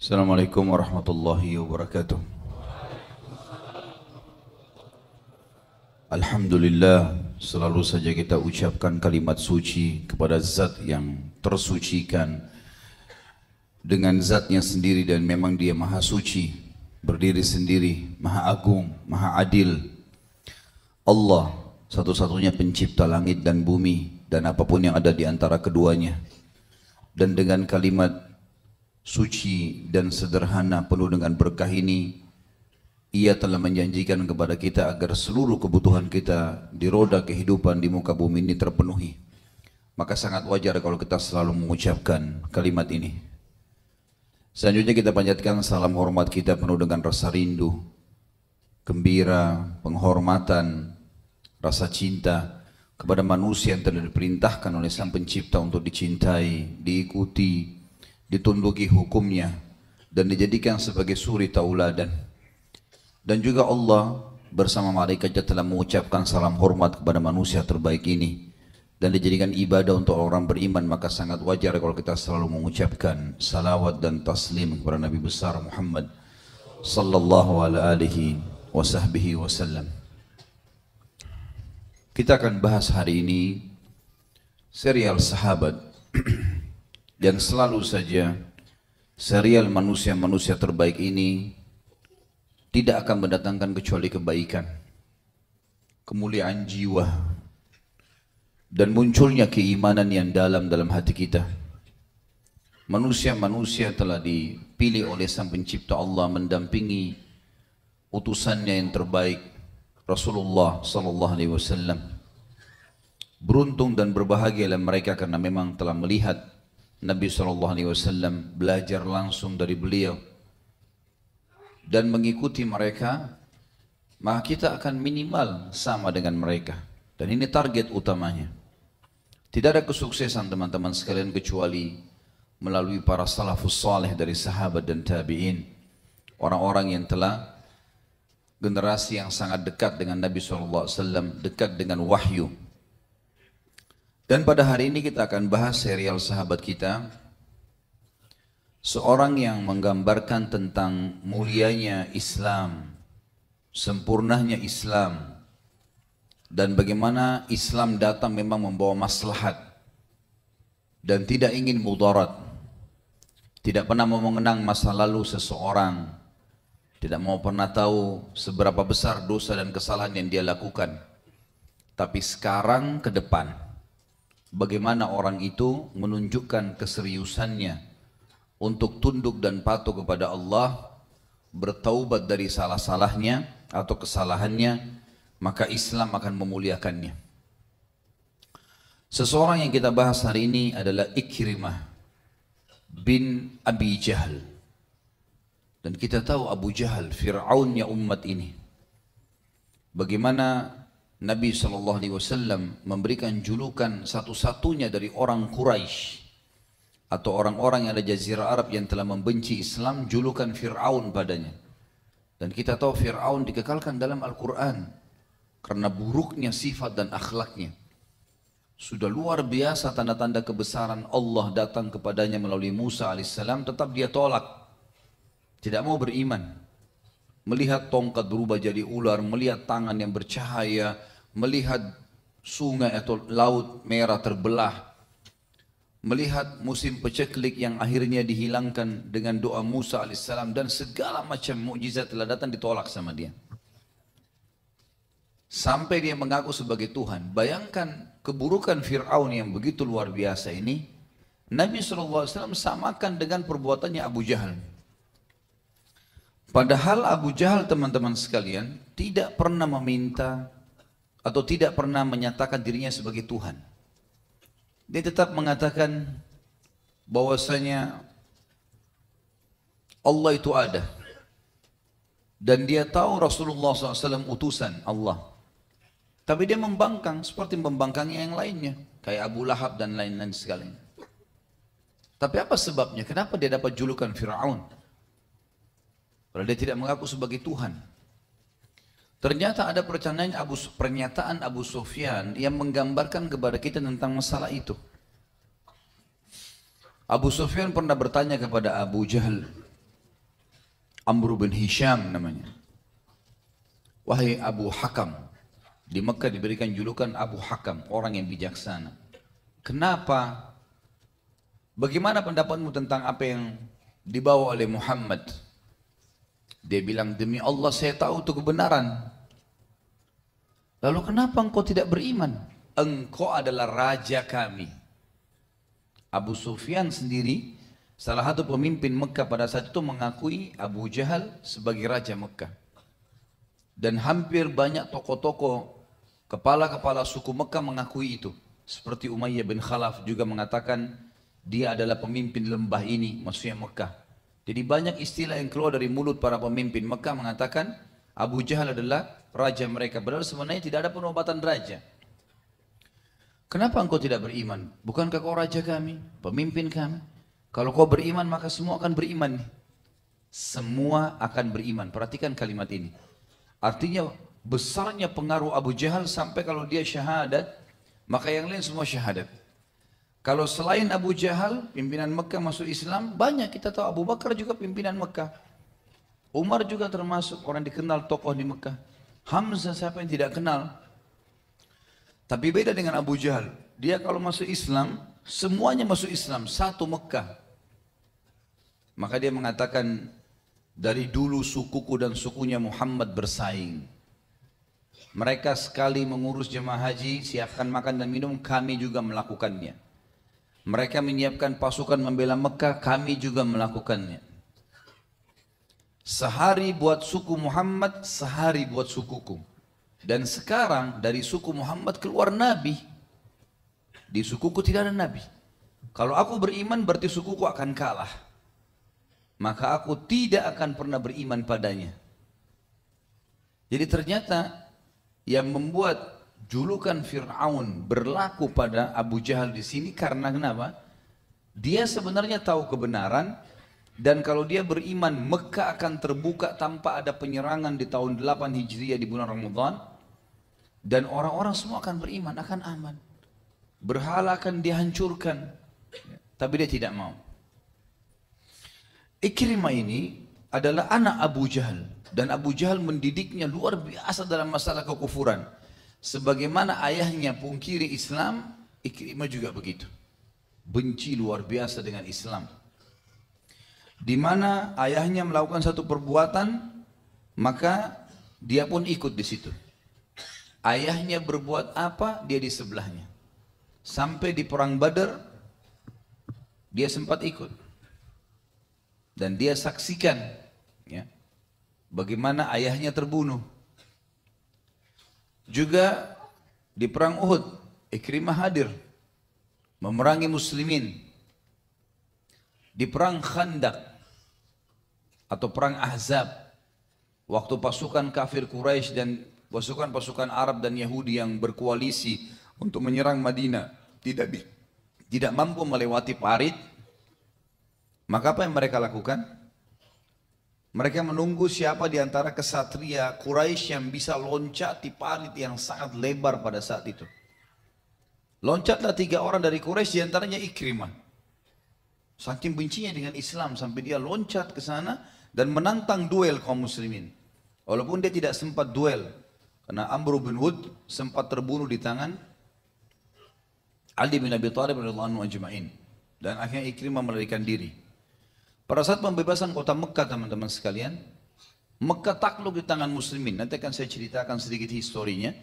Assalamualaikum warahmatullahi wabarakatuh. Alhamdulillah, selalu saja kita ucapkan kalimat suci kepada zat yang tersucikan dengan zatnya sendiri, dan memang dia maha suci, berdiri sendiri, maha agung, maha adil. Allah satu-satunya pencipta langit dan bumi dan apapun yang ada di antara keduanya. Dan dengan kalimat suci dan sederhana penuh dengan berkah ini, Ia telah menjanjikan kepada kita agar seluruh kebutuhan kita di roda kehidupan di muka bumi ini terpenuhi. Maka sangat wajar kalau kita selalu mengucapkan kalimat ini. Selanjutnya kita panjatkan salam hormat kita penuh dengan rasa rindu, gembira, penghormatan, rasa cinta kepada manusia yang telah diperintahkan oleh Sang Pencipta untuk dicintai, diikuti, ditunduki hukumnya, dan dijadikan sebagai suri tauladan. Dan juga Allah bersama malaikatnya telah mengucapkan salam hormat kepada manusia terbaik ini dan dijadikan ibadah untuk orang beriman. Maka sangat wajar kalau kita selalu mengucapkan salawat dan taslim kepada Nabi besar Muhammad sallallahu alaihi wasallam. Kita akan bahas hari ini serial sahabat dan selalu saja serial manusia-manusia terbaik ini tidak akan mendatangkan kecuali kebaikan, kemuliaan jiwa, dan munculnya keimanan yang dalam hati kita. Manusia-manusia telah dipilih oleh Sang Pencipta Allah mendampingi utusannya yang terbaik, Rasulullah sallallahu alaihi wasallam. Beruntung dan berbahagialah mereka karena memang telah melihat Nabi sallallahu alaihi wasallam, belajar langsung dari beliau dan mengikuti mereka, maka kita akan minimal sama dengan mereka. Dan ini target utamanya. Tidak ada kesuksesan teman-teman sekalian kecuali melalui para salafus saleh dari sahabat dan tabi'in, orang-orang yang telah generasi yang sangat dekat dengan Nabi SAW, dekat dengan wahyu. Dan pada hari ini kita akan bahas serial sahabat kita, seorang yang menggambarkan tentang mulianya Islam, sempurnanya Islam, dan bagaimana Islam datang memang membawa maslahat dan tidak ingin mudarat, tidak pernah mau mengenang masa lalu seseorang, tidak mau pernah tahu seberapa besar dosa dan kesalahan yang dia lakukan, tapi sekarang ke depan bagaimana orang itu menunjukkan keseriusannya untuk tunduk dan patuh kepada Allah, bertaubat dari salah-salahnya atau kesalahannya, maka Islam akan memuliakannya. Seseorang yang kita bahas hari ini adalah Ikrimah bin Abi Jahal. Dan kita tahu Abu Jahal, Fir'aunnya umat ini. Bagaimana Nabi SAW memberikan julukan satu-satunya dari orang Quraisy atau orang-orang yang ada Jazirah Arab yang telah membenci Islam, julukan Fir'aun padanya. Dan kita tahu Fir'aun dikekalkan dalam Al-Quran karena buruknya sifat dan akhlaknya. Sudah luar biasa tanda-tanda kebesaran Allah datang kepadanya melalui Musa alaihissalam, tetap dia tolak, tidak mau beriman. Melihat tongkat berubah jadi ular, melihat tangan yang bercahaya, melihat sungai atau laut merah terbelah, melihat musim peceklik yang akhirnya dihilangkan dengan doa Musa alaihissalam, dan segala macam mukjizat telah datang ditolak sama dia. Sampai dia mengaku sebagai Tuhan. Bayangkan keburukan Fir'aun yang begitu luar biasa ini, Nabi SAW samakan dengan perbuatannya Abu Jahal. Padahal Abu Jahal teman-teman sekalian tidak pernah meminta atau tidak pernah menyatakan dirinya sebagai Tuhan. Dia tetap mengatakan bahwasanya Allah itu ada, dan dia tahu Rasulullah SAW utusan Allah. Tapi dia membangkang seperti membangkangnya yang lainnya, kayak Abu Lahab dan lain-lain sekalian. Tapi apa sebabnya? Kenapa dia dapat julukan Fir'aun? Padahal dia tidak mengaku sebagai Tuhan. Ternyata ada pernyataan Abu Sufyan yang menggambarkan kepada kita tentang masalah itu. Abu Sufyan pernah bertanya kepada Abu Jahal, Amr bin Hisham namanya. Wahai Abu Hakam, di Mekah diberikan julukan Abu Hakam, orang yang bijaksana. Kenapa? Bagaimana pendapatmu tentang apa yang dibawa oleh Muhammad? Dia bilang, demi Allah saya tahu itu kebenaran. Lalu kenapa engkau tidak beriman? Engkau adalah raja kami. Abu Sufyan sendiri, salah satu pemimpin Mekah pada saat itu, mengakui Abu Jahal sebagai raja Mekah. Dan hampir banyak tokoh-tokoh, kepala-kepala suku Mekah mengakui itu. Seperti Umayyah bin Khalaf juga mengatakan dia adalah pemimpin lembah ini, maksudnya Mekah. Jadi banyak istilah yang keluar dari mulut para pemimpin Mekah mengatakan Abu Jahal adalah raja mereka. Padahal sebenarnya tidak ada penobatan raja. Kenapa engkau tidak beriman? Bukankah kau raja kami, pemimpin kami? Kalau kau beriman maka semua akan beriman. Semua akan beriman. Perhatikan kalimat ini. Artinya besarnya pengaruh Abu Jahal sampai kalau dia syahadat, maka yang lain semua syahadat. Kalau selain Abu Jahal, pimpinan Mekah masuk Islam, banyak kita tahu. Abu Bakar juga pimpinan Mekah. Umar juga termasuk orang dikenal tokoh di Mekah. Hamzah siapa yang tidak kenal? Tapi beda dengan Abu Jahal. Dia kalau masuk Islam, semuanya masuk Islam, satu Mekah. Maka dia mengatakan, dari dulu sukuku dan sukunya Muhammad bersaing. Mereka sekali mengurus jemaah haji, siapkan makan dan minum, kami juga melakukannya. Mereka menyiapkan pasukan membela Mekah, kami juga melakukannya. Sehari buat suku Muhammad, sehari buat sukuku. Dan sekarang dari suku Muhammad keluar Nabi. Di sukuku tidak ada Nabi. Kalau aku beriman berarti sukuku akan kalah. Maka aku tidak akan pernah beriman padanya. Jadi ternyata yang membuat julukan Fir'aun berlaku pada Abu Jahal di sini karena kenapa? Dia sebenarnya tahu kebenaran. Dan kalau dia beriman, Mekah akan terbuka tanpa ada penyerangan di tahun 8 Hijriah di bulan Ramadan. Dan orang-orang semua akan beriman, akan aman. Berhala akan dihancurkan. Tapi dia tidak mau. Ikrimah ini adalah anak Abu Jahal. Dan Abu Jahal mendidiknya luar biasa dalam masalah kekufuran. Sebagaimana ayahnya pungkiri Islam, Ikrimah juga begitu. Benci luar biasa dengan Islam. Di mana ayahnya melakukan satu perbuatan, maka dia pun ikut di situ. Ayahnya berbuat apa, dia di sebelahnya. Sampai di perang Badar, dia sempat ikut. Dan dia saksikan, ya, bagaimana ayahnya terbunuh. Juga di perang Uhud, Ikrimah hadir, memerangi muslimin. Di perang Khandaq atau perang Ahzab, waktu pasukan kafir Quraisy dan pasukan-pasukan Arab dan Yahudi yang berkoalisi untuk menyerang Madinah tidak mampu melewati parit, maka apa yang mereka lakukan? Mereka menunggu siapa di antara kesatria Quraisy yang bisa loncat di parit yang sangat lebar pada saat itu. Loncatlah 3 orang dari Quraisy, di antaranya Ikrimah. Saking bencinya dengan Islam sampai dia loncat ke sana dan menantang duel kaum muslimin. Walaupun dia tidak sempat duel karena Amr bin Wud sempat terbunuh di tangan Ali bin Abi Thalib radhiyallahu anhu ajma'in. Dan akhirnya Ikrimah melarikan diri. Pada saat pembebasan kota Mekah teman-teman sekalian, Mekah takluk di tangan muslimin. Nanti akan saya ceritakan sedikit historinya.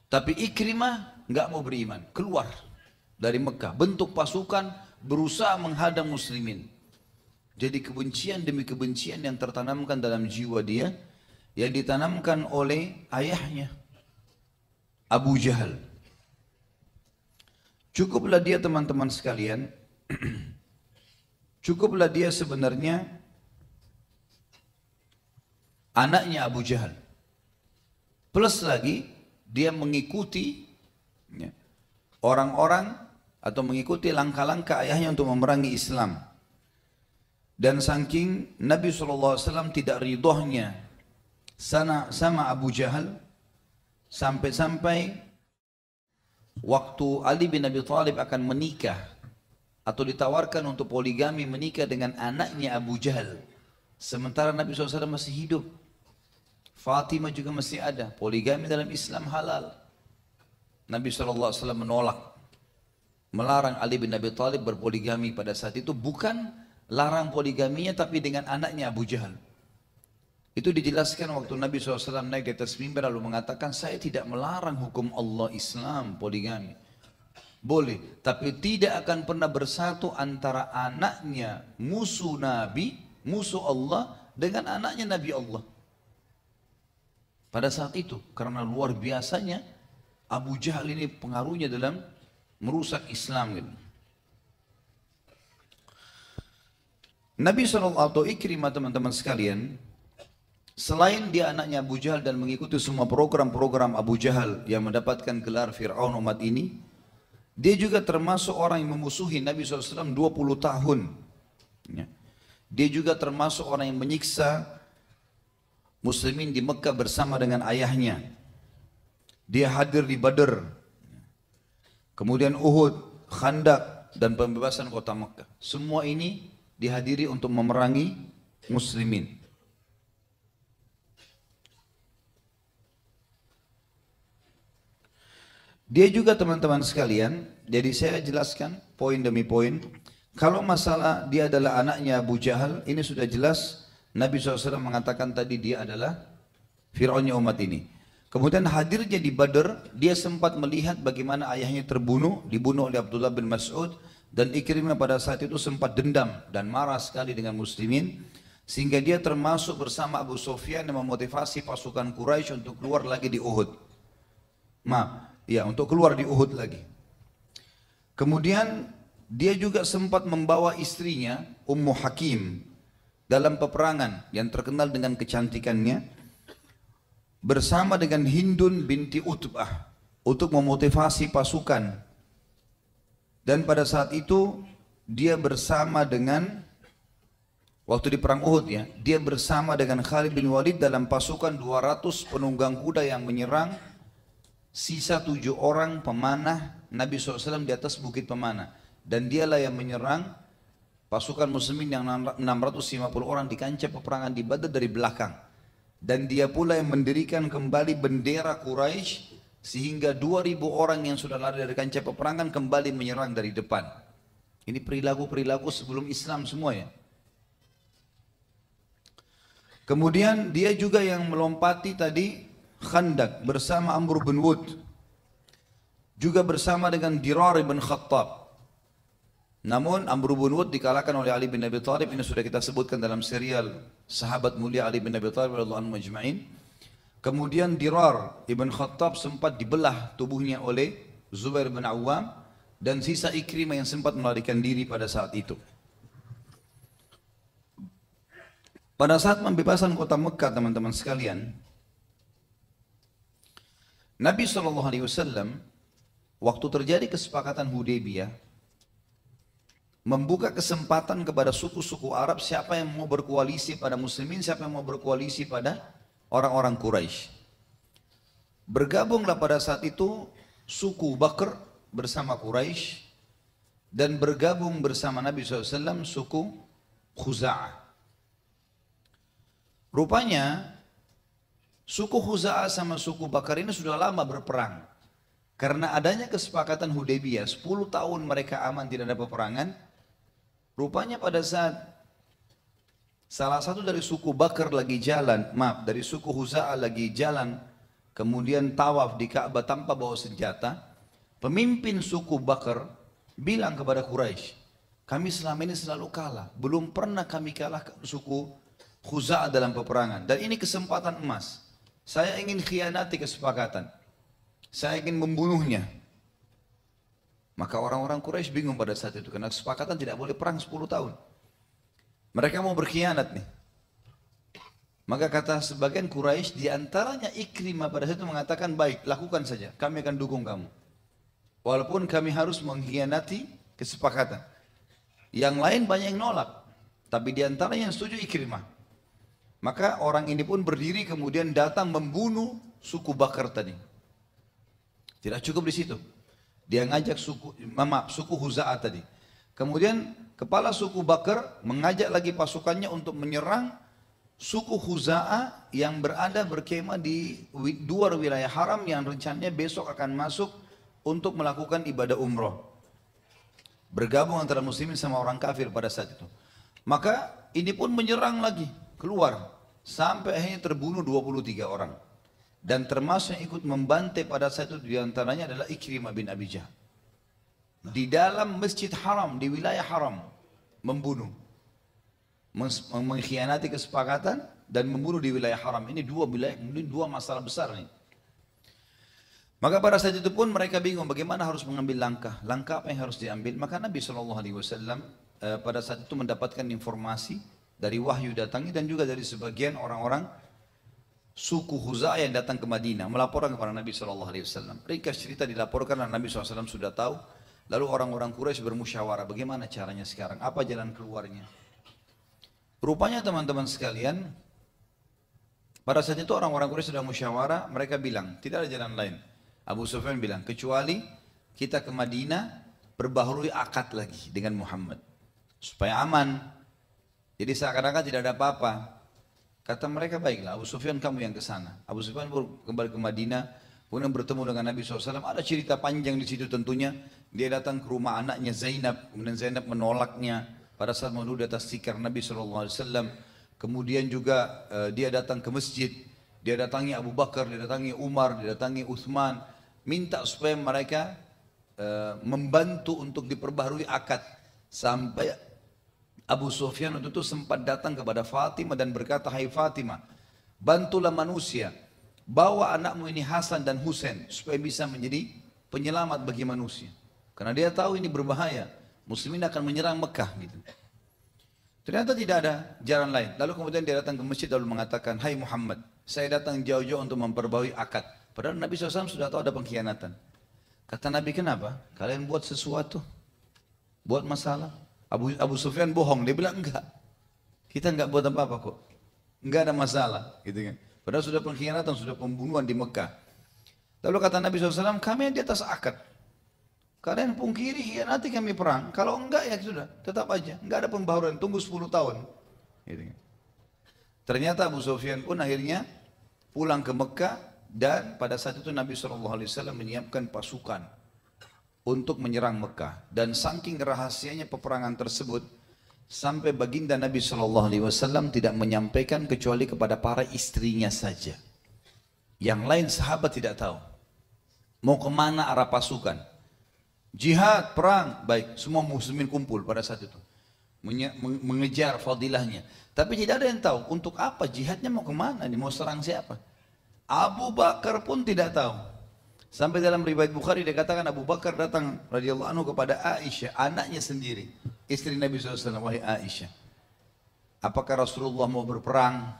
Tapi Ikrimah nggak mau beriman, keluar dari Mekah, bentuk pasukan berusaha menghadang muslimin. Jadi kebencian demi kebencian yang tertanamkan dalam jiwa dia, yang ditanamkan oleh ayahnya Abu Jahal. Cukuplah dia teman-teman sekalian, cukuplah dia sebenarnya anaknya Abu Jahal. Plus lagi dia mengikuti orang-orang atau mengikuti langkah-langkah ayahnya untuk memerangi Islam. Dan saking Nabi SAW tidak ridhonya sama Abu Jahal, sampai-sampai waktu Ali bin Abi Thalib akan menikah atau ditawarkan untuk poligami menikah dengan anaknya Abu Jahal, Sementara Nabi SAW masih hidup. Fatimah juga masih ada. Poligami dalam Islam halal. Nabi SAW menolak, melarang Ali bin Abi Thalib berpoligami pada saat itu. Bukan larang poligaminya, tapi dengan anaknya Abu Jahal. Itu dijelaskan waktu Nabi SAW naik di atas mimbar lalu mengatakan, saya tidak melarang hukum Allah Islam poligami. Boleh, tapi tidak akan pernah bersatu antara anaknya musuh Nabi, musuh Allah, dengan anaknya Nabi Allah. Pada saat itu, karena luar biasanya Abu Jahal ini pengaruhnya dalam merusak Islam. Gitu. Nabi SAW atau Ikrimah teman-teman sekalian, selain dia anaknya Abu Jahal dan mengikuti semua program-program Abu Jahal yang mendapatkan gelar Fir'aun umat ini, dia juga termasuk orang yang memusuhi Nabi SAW 20 tahun. Dia juga termasuk orang yang menyiksa muslimin di Mekah bersama dengan ayahnya. Dia hadir di Badr, kemudian Uhud, Khandak, dan pembebasan kota Mekah. Semua ini dihadiri untuk memerangi muslimin. Dia juga teman-teman sekalian, jadi saya jelaskan poin demi poin. Kalau masalah dia adalah anaknya Abu Jahal, ini sudah jelas Nabi SAW mengatakan tadi dia adalah Fir'aunnya umat ini. Kemudian hadirnya di Badr, dia sempat melihat bagaimana ayahnya terbunuh, dibunuh oleh Abdullah bin Mas'ud, dan Ikrimah pada saat itu sempat dendam dan marah sekali dengan muslimin, sehingga dia termasuk bersama Abu Sufyan yang memotivasi pasukan Quraisy untuk keluar lagi di Uhud. Untuk keluar di Uhud lagi. Kemudian dia juga sempat membawa istrinya Ummu Hakim dalam peperangan yang terkenal dengan kecantikannya bersama dengan Hindun binti Utbah untuk memotivasi pasukan. Dan pada saat itu dia bersama dengan, waktu di perang Uhud ya, dia bersama dengan Khalid bin Walid dalam pasukan 200 penunggang kuda yang menyerang sisa 7 orang pemanah Nabi SAW di atas bukit pemanah. Dan dialah yang menyerang pasukan muslimin yang 650 orang di kancah peperangan di Badr dari belakang. Dan dia pula yang mendirikan kembali bendera Quraisy sehingga 2000 orang yang sudah lari dari kancah peperangan kembali menyerang dari depan. Ini perilaku-perilaku sebelum Islam semua ya. Kemudian dia juga yang melompati tadi Khandak bersama Amr bin Wud, juga bersama dengan Dirar bin Khattab. Namun Amr bin Wud dikalahkan oleh Ali bin Abi Thalib. Ini sudah kita sebutkan dalam serial sahabat mulia Ali bin Abi Thalib radhiyallahu anhu majma'in. Kemudian Dirar ibn Khattab sempat dibelah tubuhnya oleh Zubair bin Awam, dan sisa Ikrimah yang sempat melarikan diri pada saat itu. Pada saat pembebasan kota Mekah teman-teman sekalian, Nabi SAW waktu terjadi kesepakatan Hudaybiyah membuka kesempatan kepada suku-suku Arab, siapa yang mau berkoalisi pada muslimin, siapa yang mau berkoalisi pada orang-orang Quraisy. Bergabunglah pada saat itu suku Bakr bersama Quraisy, dan bergabung bersama Nabi SAW suku Khuza'ah. Rupanya suku Khuza'ah sama suku Bakar ini sudah lama berperang. Karena adanya kesepakatan Hudaybiyah, 10 tahun mereka aman tidak ada peperangan. Rupanya pada saat salah satu dari suku Bakar lagi jalan, dari suku Khuza'ah lagi jalan, kemudian tawaf di Ka'bah tanpa bawa senjata, pemimpin suku Bakar bilang kepada Quraisy, kami selama ini selalu kalah, belum pernah kami kalah suku Khuza'ah dalam peperangan, dan ini kesempatan emas. Saya ingin khianati kesepakatan. Saya ingin membunuhnya. Maka orang-orang Quraisy bingung pada saat itu, karena kesepakatan tidak boleh perang 10 tahun. Mereka mau berkhianat nih. Maka kata sebagian Quraisy, diantaranya Ikrimah pada saat itu mengatakan, baik, lakukan saja, kami akan dukung kamu. Walaupun kami harus mengkhianati kesepakatan. Yang lain banyak yang nolak, tapi diantaranya yang setuju Ikrimah. Maka orang ini pun berdiri kemudian datang membunuh suku Bakar tadi. Tidak cukup di situ. Dia ngajak suku Khuza'ah tadi. Kemudian kepala suku Bakar mengajak lagi pasukannya untuk menyerang suku Khuza'ah yang berkemah di luar wilayah haram yang rencananya besok akan masuk untuk melakukan ibadah umroh. Bergabung antara muslimin sama orang kafir pada saat itu. Maka ini pun menyerang lagi, keluar. Sampai akhirnya terbunuh 23 orang. Dan termasuk yang ikut membantai pada saat itu diantaranya adalah Ikrimah bin Abi Jahal. Di dalam masjid haram, di wilayah haram. Membunuh. Mengkhianati kesepakatan dan membunuh di wilayah haram. Ini dua masalah besar nih. Maka pada saat itu pun mereka bingung bagaimana harus mengambil langkah. Langkah apa yang harus diambil? Maka Nabi SAW pada saat itu mendapatkan informasi dari wahyu datangi dan juga dari sebagian orang-orang suku Khuza'ah yang datang ke Madinah melaporkan kepada Nabi SAW. Ringkas cerita dilaporkan dan Nabi SAW sudah tahu. Lalu orang-orang Quraisy bermusyawarah bagaimana caranya sekarang, apa jalan keluarnya. Rupanya teman-teman sekalian, pada saat itu orang-orang Quraisy sudah musyawarah, mereka bilang tidak ada jalan lain. Abu Sufyan bilang kecuali kita ke Madinah perbaharui akad lagi dengan Muhammad supaya aman. Jadi seakan-akan tidak ada apa-apa. Kata mereka baiklah Abu Sufyan kamu yang ke sana. Abu Sufyan kembali ke Madinah, kemudian bertemu dengan Nabi SAW. Ada cerita panjang di situ tentunya. Dia datang ke rumah anaknya Zainab, kemudian Zainab menolaknya pada saat mau duduk di atas tikar Nabi SAW. Kemudian juga dia datang ke masjid, dia datangi Abu Bakar, dia datangi Umar, dia datangi Uthman, minta supaya mereka membantu untuk diperbaharui akad. Sampai Abu Sufyan waktu itu sempat datang kepada Fatimah dan berkata, hai Fatimah, bantulah manusia, bawa anakmu ini Hasan dan Husain supaya bisa menjadi penyelamat bagi manusia. Karena dia tahu ini berbahaya, muslimin akan menyerang Mekah gitu. Ternyata tidak ada jalan lain. Lalu kemudian dia datang ke masjid lalu mengatakan, hai Muhammad, saya datang jauh-jauh untuk memperbaharui akad. Padahal Nabi SAW sudah tahu ada pengkhianatan. Kata Nabi, kenapa? Kalian buat sesuatu, buat masalah. Abu Sufyan bohong, dia bilang enggak. Kita enggak buat apa-apa kok. Enggak ada masalah, gitu kan. Padahal sudah pengkhianatan, sudah pembunuhan di Mekah. Lalu kata Nabi SAW, kami di atas akad. Kalian pungkiri, khianati kami perang. Kalau enggak ya sudah, tetap aja. Enggak ada pembaharuan, tunggu 10 tahun. Gitu kan. Ternyata Abu Sufyan pun akhirnya pulang ke Mekah dan pada saat itu Nabi SAW menyiapkan pasukan untuk menyerang Mekah. Dan saking rahasianya peperangan tersebut sampai baginda Nabi SAW tidak menyampaikan kecuali kepada para istrinya saja. Yang lain sahabat tidak tahu. Mau kemana arah pasukan? Jihad, perang, baik. Semua muslimin kumpul pada saat itu. Mengejar fadilahnya. Tapi tidak ada yang tahu untuk apa jihadnya mau kemana, mau serang siapa. Abu Bakar pun tidak tahu. Sampai dalam riwayat Bukhari dikatakan Abu Bakar datang radhiyallahu anhu kepada Aisyah, anaknya sendiri, istri Nabi SAW. Wahai Aisyah, apakah Rasulullah mau berperang?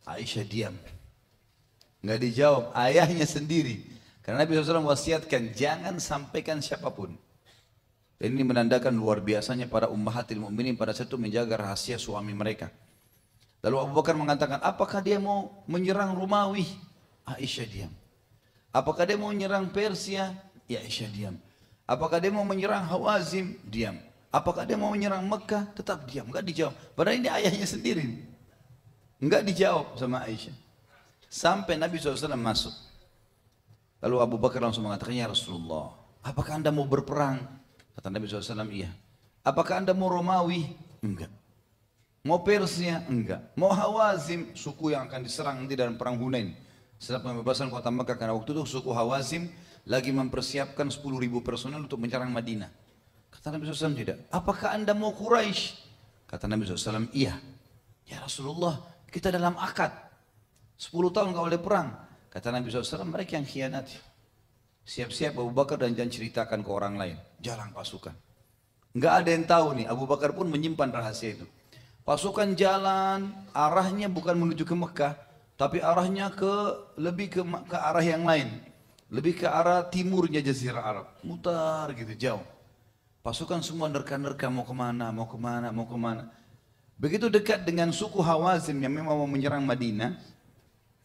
Aisyah diam, nggak dijawab. Ayahnya sendiri, karena Nabi SAW wasiatkan jangan sampaikan siapapun. Dan ini menandakan luar biasanya para ummahatil mukminin pada saat itu menjaga rahasia suami mereka. Lalu Abu Bakar mengatakan, apakah dia mau menyerang Romawi? Aisyah diam. Apakah dia mau menyerang Persia? Ya, Aisyah diam. Apakah dia mau menyerang Hawazim? Diam. Apakah dia mau menyerang Mekah? Tetap diam, enggak dijawab. Padahal ini ayahnya sendiri. Enggak dijawab sama Aisyah. Sampai Nabi SAW masuk. Lalu Abu Bakar langsung mengatakan, ya Rasulullah, apakah anda mau berperang? Kata Nabi SAW, iya. Apakah anda mau Romawi? Enggak. Mau Persia? Enggak. Mau Hawazim? Suku yang akan diserang nanti dalam perang Hunain. Setelah pembebasan kota Mekah, karena waktu itu suku Hawazim lagi mempersiapkan 10.000 personel untuk menyerang Madinah. Kata Nabi SAW tidak. Apakah anda mau Quraisy? Kata Nabi SAW, iya. Ya Rasulullah, kita dalam akad. 10 tahun gak boleh perang. Kata Nabi SAW, mereka yang khianati. Siap-siap Abu Bakar dan jangan ceritakan ke orang lain. Jarang pasukan. Nggak ada yang tahu nih, Abu Bakar pun menyimpan rahasia itu. Pasukan jalan, arahnya bukan menuju ke Mekah, tapi arahnya lebih ke arah yang lain. Lebih ke arah timurnya Jazirah Arab. Mutar gitu, jauh. Pasukan semua nerka-nerka mau kemana, mau kemana, mau kemana. Begitu dekat dengan suku Hawazim yang memang mau menyerang Madinah,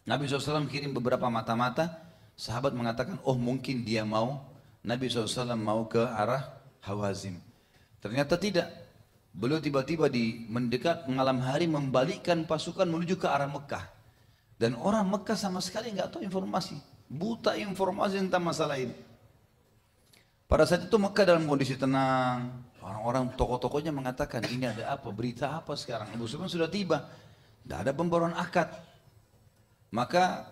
Nabi SAW kirim beberapa mata-mata, sahabat mengatakan, oh mungkin dia mau, Nabi SAW mau ke arah Hawazim. Ternyata tidak. Beliau tiba-tiba di mendekat malam hari membalikkan pasukan menuju ke arah Mekah. Dan orang Mekah sama sekali nggak tahu informasi. Buta informasi tentang masalah ini. Pada saat itu Mekah dalam kondisi tenang. Orang-orang tokoh-tokohnya mengatakan ini ada apa, berita apa sekarang. Abu Sufyan sudah tiba. Tidak ada pembaruan akad. Maka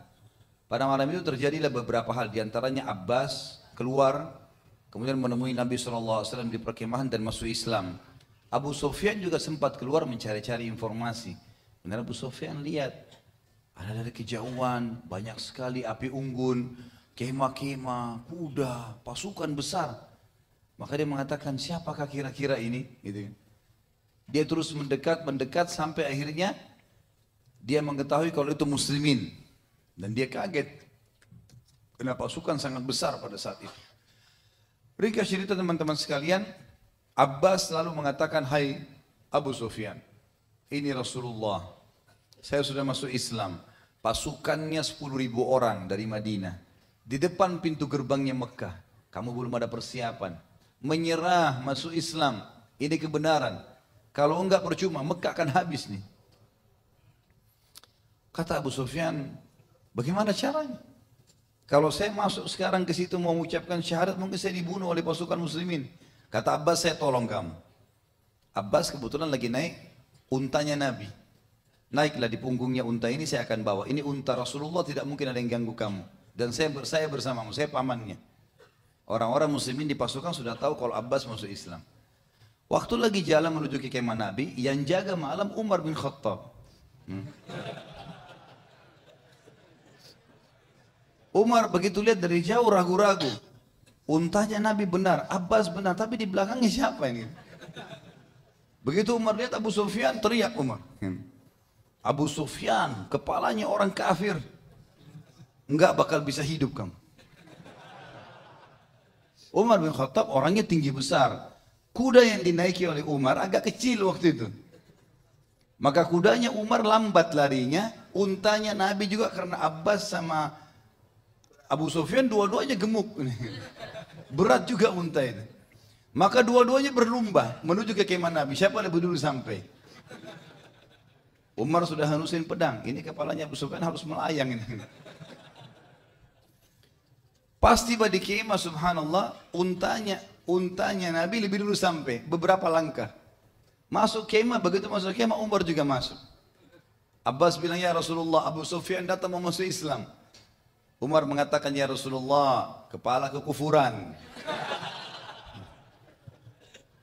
pada malam itu terjadilah beberapa hal. Di antaranya Abbas keluar. Kemudian menemui Nabi SAW di perkemahan dan masuk Islam. Abu Sufyan juga sempat keluar mencari-cari informasi. Kemudian Abu Sufyan lihat. Ada dari kejauhan, banyak sekali api unggun, kemah-kemah, kuda, pasukan besar. Maka dia mengatakan, siapakah kira-kira ini? Gitu. Dia terus mendekat sampai akhirnya dia mengetahui kalau itu muslimin. Dan dia kaget. Karena pasukan sangat besar pada saat itu. Ringkas cerita teman-teman sekalian, Abbas lalu mengatakan, hai Abu Sufyan, ini Rasulullah. Saya sudah masuk Islam. Pasukannya 10.000 orang dari Madinah. Di depan pintu gerbangnya Mekah. Kamu belum ada persiapan. Menyerah masuk Islam. Ini kebenaran. Kalau enggak percuma, Mekah akan habis nih. Kata Abu Sufyan, bagaimana caranya? Kalau saya masuk sekarang ke situ mau mengucapkan syahadat, mungkin saya dibunuh oleh pasukan muslimin. Kata Abbas, saya tolong kamu. Abbas kebetulan lagi naik untanya Nabi. Naiklah di punggungnya unta ini, saya akan bawa. Ini unta Rasulullah, tidak mungkin ada yang ganggu kamu. Dan saya bersamamu, saya pamannya. Orang-orang muslimin di pasukan sudah tahu kalau Abbas masuk Islam. Waktu lagi jalan menuju ke kemah Nabi, yang jaga malam Umar bin Khattab. Umar begitu lihat dari jauh ragu-ragu. Untanya Nabi benar, Abbas benar, tapi di belakangnya siapa ini? Begitu Umar lihat Abu Sufyan, teriak Umar. Abu Sufyan, kepalanya orang kafir. Enggak bakal bisa hidup kamu. Umar bin Khattab orangnya tinggi besar. Kuda yang dinaiki oleh Umar agak kecil waktu itu. Maka kudanya Umar lambat larinya, untanya Nabi juga karena Abbas sama Abu Sufyan dua-duanya gemuk. Berat juga unta itu. Maka dua-duanya berlomba menuju ke kemah Nabi. Siapa lebih dulu sampai? Umar sudah hanusin pedang. Ini kepalanya Abu Sufyan harus melayang ini. Pas tiba di kemah, subhanallah, untanya Nabi lebih dulu sampai. Beberapa langkah. Masuk kemah, begitu masuk kemah Umar juga masuk. Abbas bilang, ya Rasulullah, Abu Sufyan datang mau masuk Islam. Umar mengatakan, ya Rasulullah, kepala kekufuran.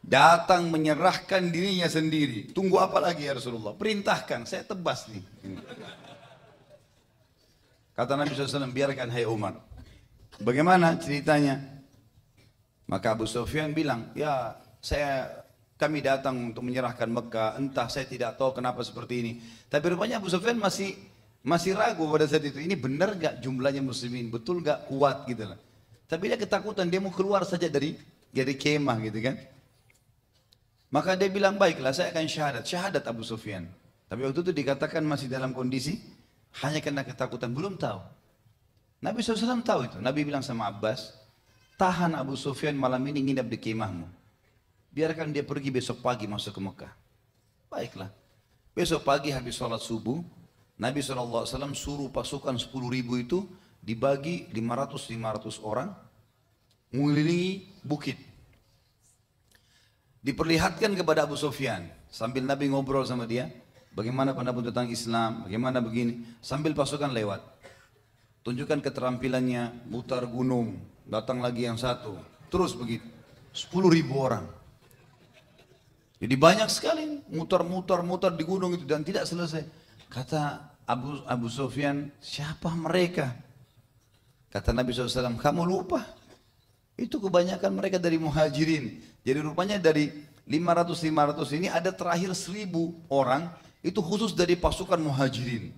Datang menyerahkan dirinya sendiri. Tunggu apa lagi ya Rasulullah? Perintahkan, saya tebas nih. Kata Nabi SAW, biarkan hai Umar. Bagaimana ceritanya? Maka Abu Sufyan bilang, ya kami datang untuk menyerahkan Mekah. Entah saya tidak tahu kenapa seperti ini. Tapi rupanya Abu Sufyan masih ragu pada saat itu. Ini benar gak jumlahnya muslimin? Betul gak kuat gitu lah. Tapi dia ketakutan, dia mau keluar saja dari kemah gitu kan. Maka dia bilang, baiklah saya akan syahadat Abu Sufyan. Tapi waktu itu dikatakan masih dalam kondisi hanya karena ketakutan, belum tahu. Nabi SAW tahu itu. Nabi bilang sama Abbas, tahan Abu Sufyan malam ini nginap di kemahmu. Biarkan dia pergi besok pagi masuk ke Mekah. Baiklah. Besok pagi habis sholat subuh, Nabi SAW suruh pasukan 10.000 itu dibagi 500 orang mengelilingi bukit. Diperlihatkan kepada Abu Sufyan sambil Nabi ngobrol sama dia, bagaimana pendapat tentang Islam, bagaimana begini, sambil pasukan lewat. Tunjukkan keterampilannya, mutar gunung, datang lagi yang satu, terus begitu. 10.000 orang. Jadi banyak sekali mutar di gunung itu dan tidak selesai. Kata Abu Sufyan, siapa mereka? Kata Nabi SAW, kamu lupa? Itu kebanyakan mereka dari muhajirin. Jadi rupanya dari 500 ini ada terakhir 1.000 orang, itu khusus dari pasukan muhajirin.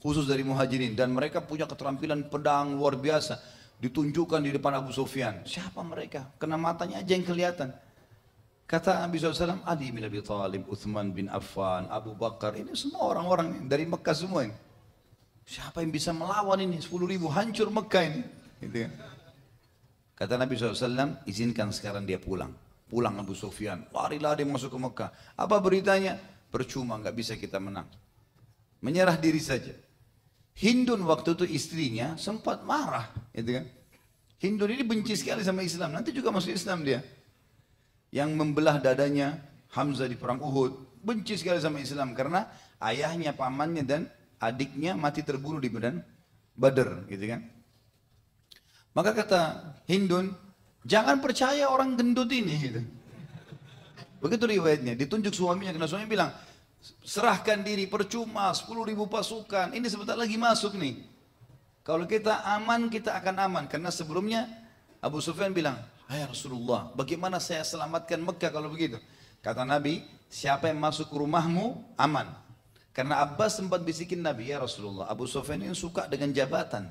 Khusus dari muhajirin. Dan mereka punya keterampilan pedang luar biasa. Ditunjukkan di depan Abu Sufyan. Siapa mereka? Kena matanya aja yang kelihatan. Kata Nabi SAW, Ali bin Abi Thalib, Uthman bin Affan, Abu Bakar, ini semua orang-orang dari Mekah semua ini. Siapa yang bisa melawan ini? 10.000 hancur Mekah ini. Gitu kan. Kata Nabi SAW, izinkan sekarang dia pulang. Pulang Abu Sufyan, lari-lari masuk ke Mekah. Apa beritanya? Percuma, nggak bisa kita menang. Menyerah diri saja. Hindun waktu itu istrinya sempat marah, gitu kan? Hindun ini benci sekali sama Islam. Nanti juga masuk Islam dia. Yang membelah dadanya Hamzah di perang Uhud, benci sekali sama Islam karena ayahnya, pamannya dan adiknya mati terbunuh di medan Badar, gitu kan? Maka kata Hindun, jangan percaya orang gendut ini, gitu. Begitu riwayatnya. Ditunjuk suaminya, karena suaminya bilang, serahkan diri, percuma, 10.000 pasukan, ini sebentar lagi masuk nih. Kalau kita aman, kita akan aman. Karena sebelumnya Abu Sufyan bilang, hai Rasulullah, bagaimana saya selamatkan Mekah kalau begitu? Kata Nabi, siapa yang masuk ke rumahmu, aman. Karena Abbas sempat bisikin Nabi, ya Rasulullah, Abu Sufyan ini suka dengan jabatan,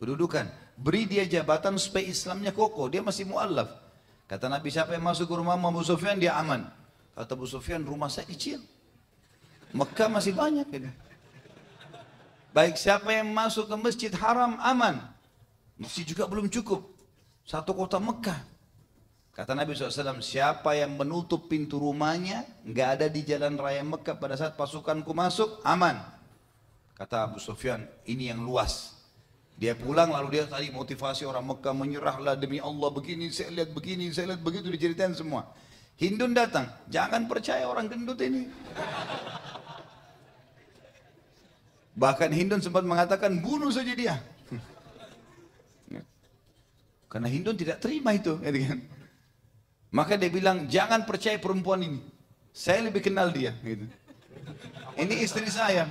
kedudukan. Beri dia jabatan supaya Islamnya kokoh, dia masih mu'allaf. Kata Nabi, siapa yang masuk ke rumahmu Abu Sufyan, dia aman. Kata Abu Sufyan, rumah saya kecil, Mekah masih banyak. Baik, siapa yang masuk ke Masjid Haram, aman. Masjid juga belum cukup, satu kota Mekah. Kata Nabi SAW, siapa yang menutup pintu rumahnya, nggak ada di jalan raya Mekah pada saat pasukanku masuk, aman. Kata Abu Sufyan, ini yang luas. Dia pulang lalu dia tadi motivasi orang Mekah, menyerahlah demi Allah, begini, saya lihat begitu, diceritain semua. Hindun datang, jangan percaya orang gendut ini. Bahkan Hindun sempat mengatakan, bunuh saja dia. Karena Hindun tidak terima itu. Maka dia bilang, jangan percaya perempuan ini. Saya lebih kenal dia. Ini istri saya.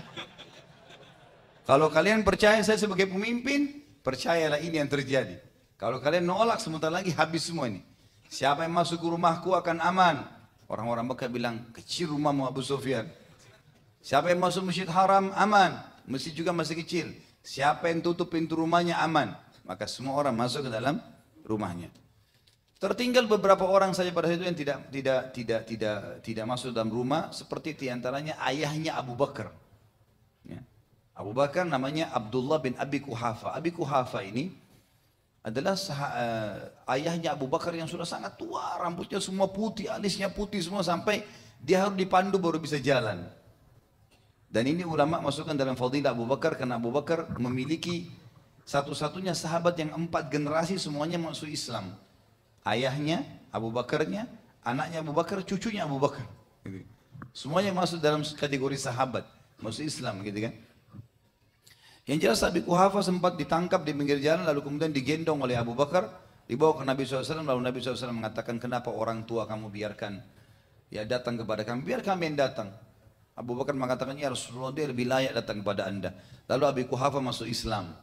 Kalau kalian percaya saya sebagai pemimpin, percayalah ini yang terjadi. Kalau kalian nolak, sebentar lagi habis semua ini. Siapa yang masuk ke rumahku akan aman. Orang-orang Mekah bilang, kecil rumahmu Abu Sufyan. Siapa yang masuk Masjid Haram, aman. Masjid juga masih kecil. Siapa yang tutup pintu rumahnya, aman. Maka semua orang masuk ke dalam rumahnya. Tertinggal beberapa orang saja pada saat itu yang tidak masuk dalam rumah, seperti diantaranya ayahnya Abu Bakar. Ya. Abu Bakar namanya Abdullah bin Abi Quhafa. Abi Quhafa ini adalah ayahnya Abu Bakar yang sudah sangat tua, rambutnya semua putih, alisnya putih semua, sampai dia harus dipandu baru bisa jalan. Dan ini ulama masukkan dalam fadilah Abu Bakar karena Abu Bakar memiliki satu-satunya sahabat yang 4 generasi semuanya masuk Islam. Ayahnya, Abu Bakarnya, anaknya Abu Bakar, cucunya Abu Bakar. Semuanya masuk dalam kategori sahabat, masuk Islam, gitu kan. Yang jelas Abi Quhafa sempat ditangkap di pinggir jalan, lalu kemudian digendong oleh Abu Bakar, dibawa ke Nabi SAW, lalu Nabi SAW mengatakan, kenapa orang tua kamu biarkan ya datang kepada kami, biar kami yang datang. Abu Bakar mengatakan, ya Rasulullah, dia lebih layak datang kepada anda. Lalu Abi Quhafa masuk Islam.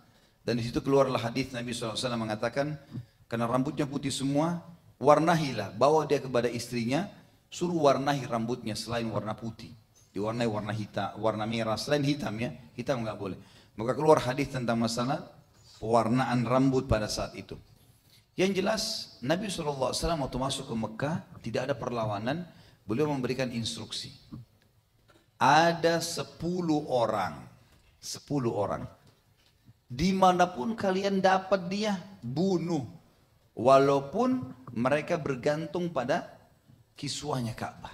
Dan di situ keluarlah hadis Nabi SAW mengatakan, karena rambutnya putih semua, warnahilah, bawa dia kepada istrinya, suruh warnahi rambutnya selain warna putih. Diwarnai warna hitam, warna merah, selain hitam ya, hitam nggak boleh. Maka keluar hadis tentang masalah pewarnaan rambut pada saat itu. Yang jelas, Nabi SAW waktu masuk ke Mekah, tidak ada perlawanan, beliau memberikan instruksi. Ada 10 orang, 10 orang. Dimanapun kalian dapat dia, bunuh. Walaupun mereka bergantung pada kiswahnya Ka'bah.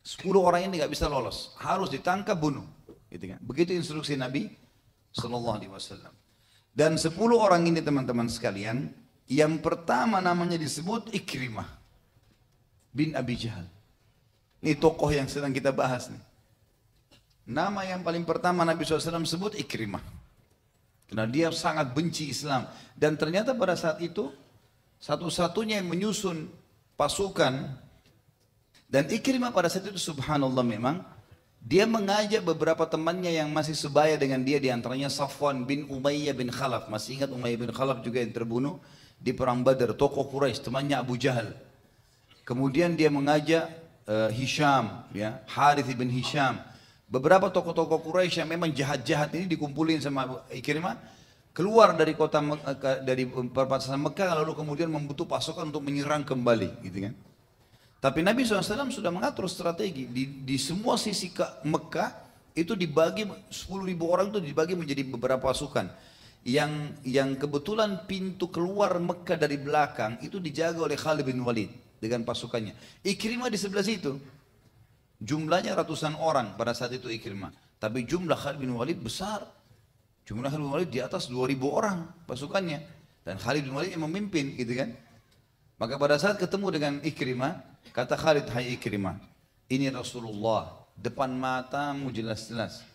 10 orang ini nggak bisa lolos, harus ditangkap, bunuh. Gitu kan? Begitu instruksi Nabi Sallallahu Alaihi Wasallam. Dan 10 orang ini teman-teman sekalian, yang pertama namanya disebut Ikrimah bin Abi Jahal. Ini tokoh yang sedang kita bahas nih. Nama yang paling pertama Nabi SAW sebut Ikrimah. Karena dia sangat benci Islam. Dan ternyata pada saat itu, satu-satunya yang menyusun pasukan. Dan Ikrimah pada saat itu subhanallah memang, dia mengajak beberapa temannya yang masih sebaya dengan dia. Diantaranya Safwan bin Umayyah bin Khalaf. Masih ingat Umayyah bin Khalaf juga yang terbunuh di perang Badar. Tokoh Quraisy, temannya Abu Jahal. Kemudian dia mengajak Hisham, ya, Harith bin Hisham. Beberapa tokoh-tokoh Quraisy yang memang jahat-jahat ini dikumpulin sama Ikrimah, keluar dari kota dari perbatasan Mekah, lalu kemudian membutuh pasukan untuk menyerang kembali, gitu kan. Tapi Nabi SAW sudah mengatur strategi di semua sisi Mekah itu dibagi 10.000 orang itu dibagi menjadi beberapa pasukan. Yang kebetulan pintu keluar Mekah dari belakang itu dijaga oleh Khalid bin Walid. dengan pasukannya. Ikrimah di sebelah situ. Jumlahnya ratusan orang pada saat itu Ikrimah. Tapi jumlah Khalid bin Walid besar. Jumlah Khalid bin Walid di atas 2000 orang pasukannya. Dan Khalid bin Walid yang memimpin gitu kan. Maka pada saat ketemu dengan Ikrimah, kata Khalid, hai Ikrimah, ini Rasulullah, depan matamu jelas-jelas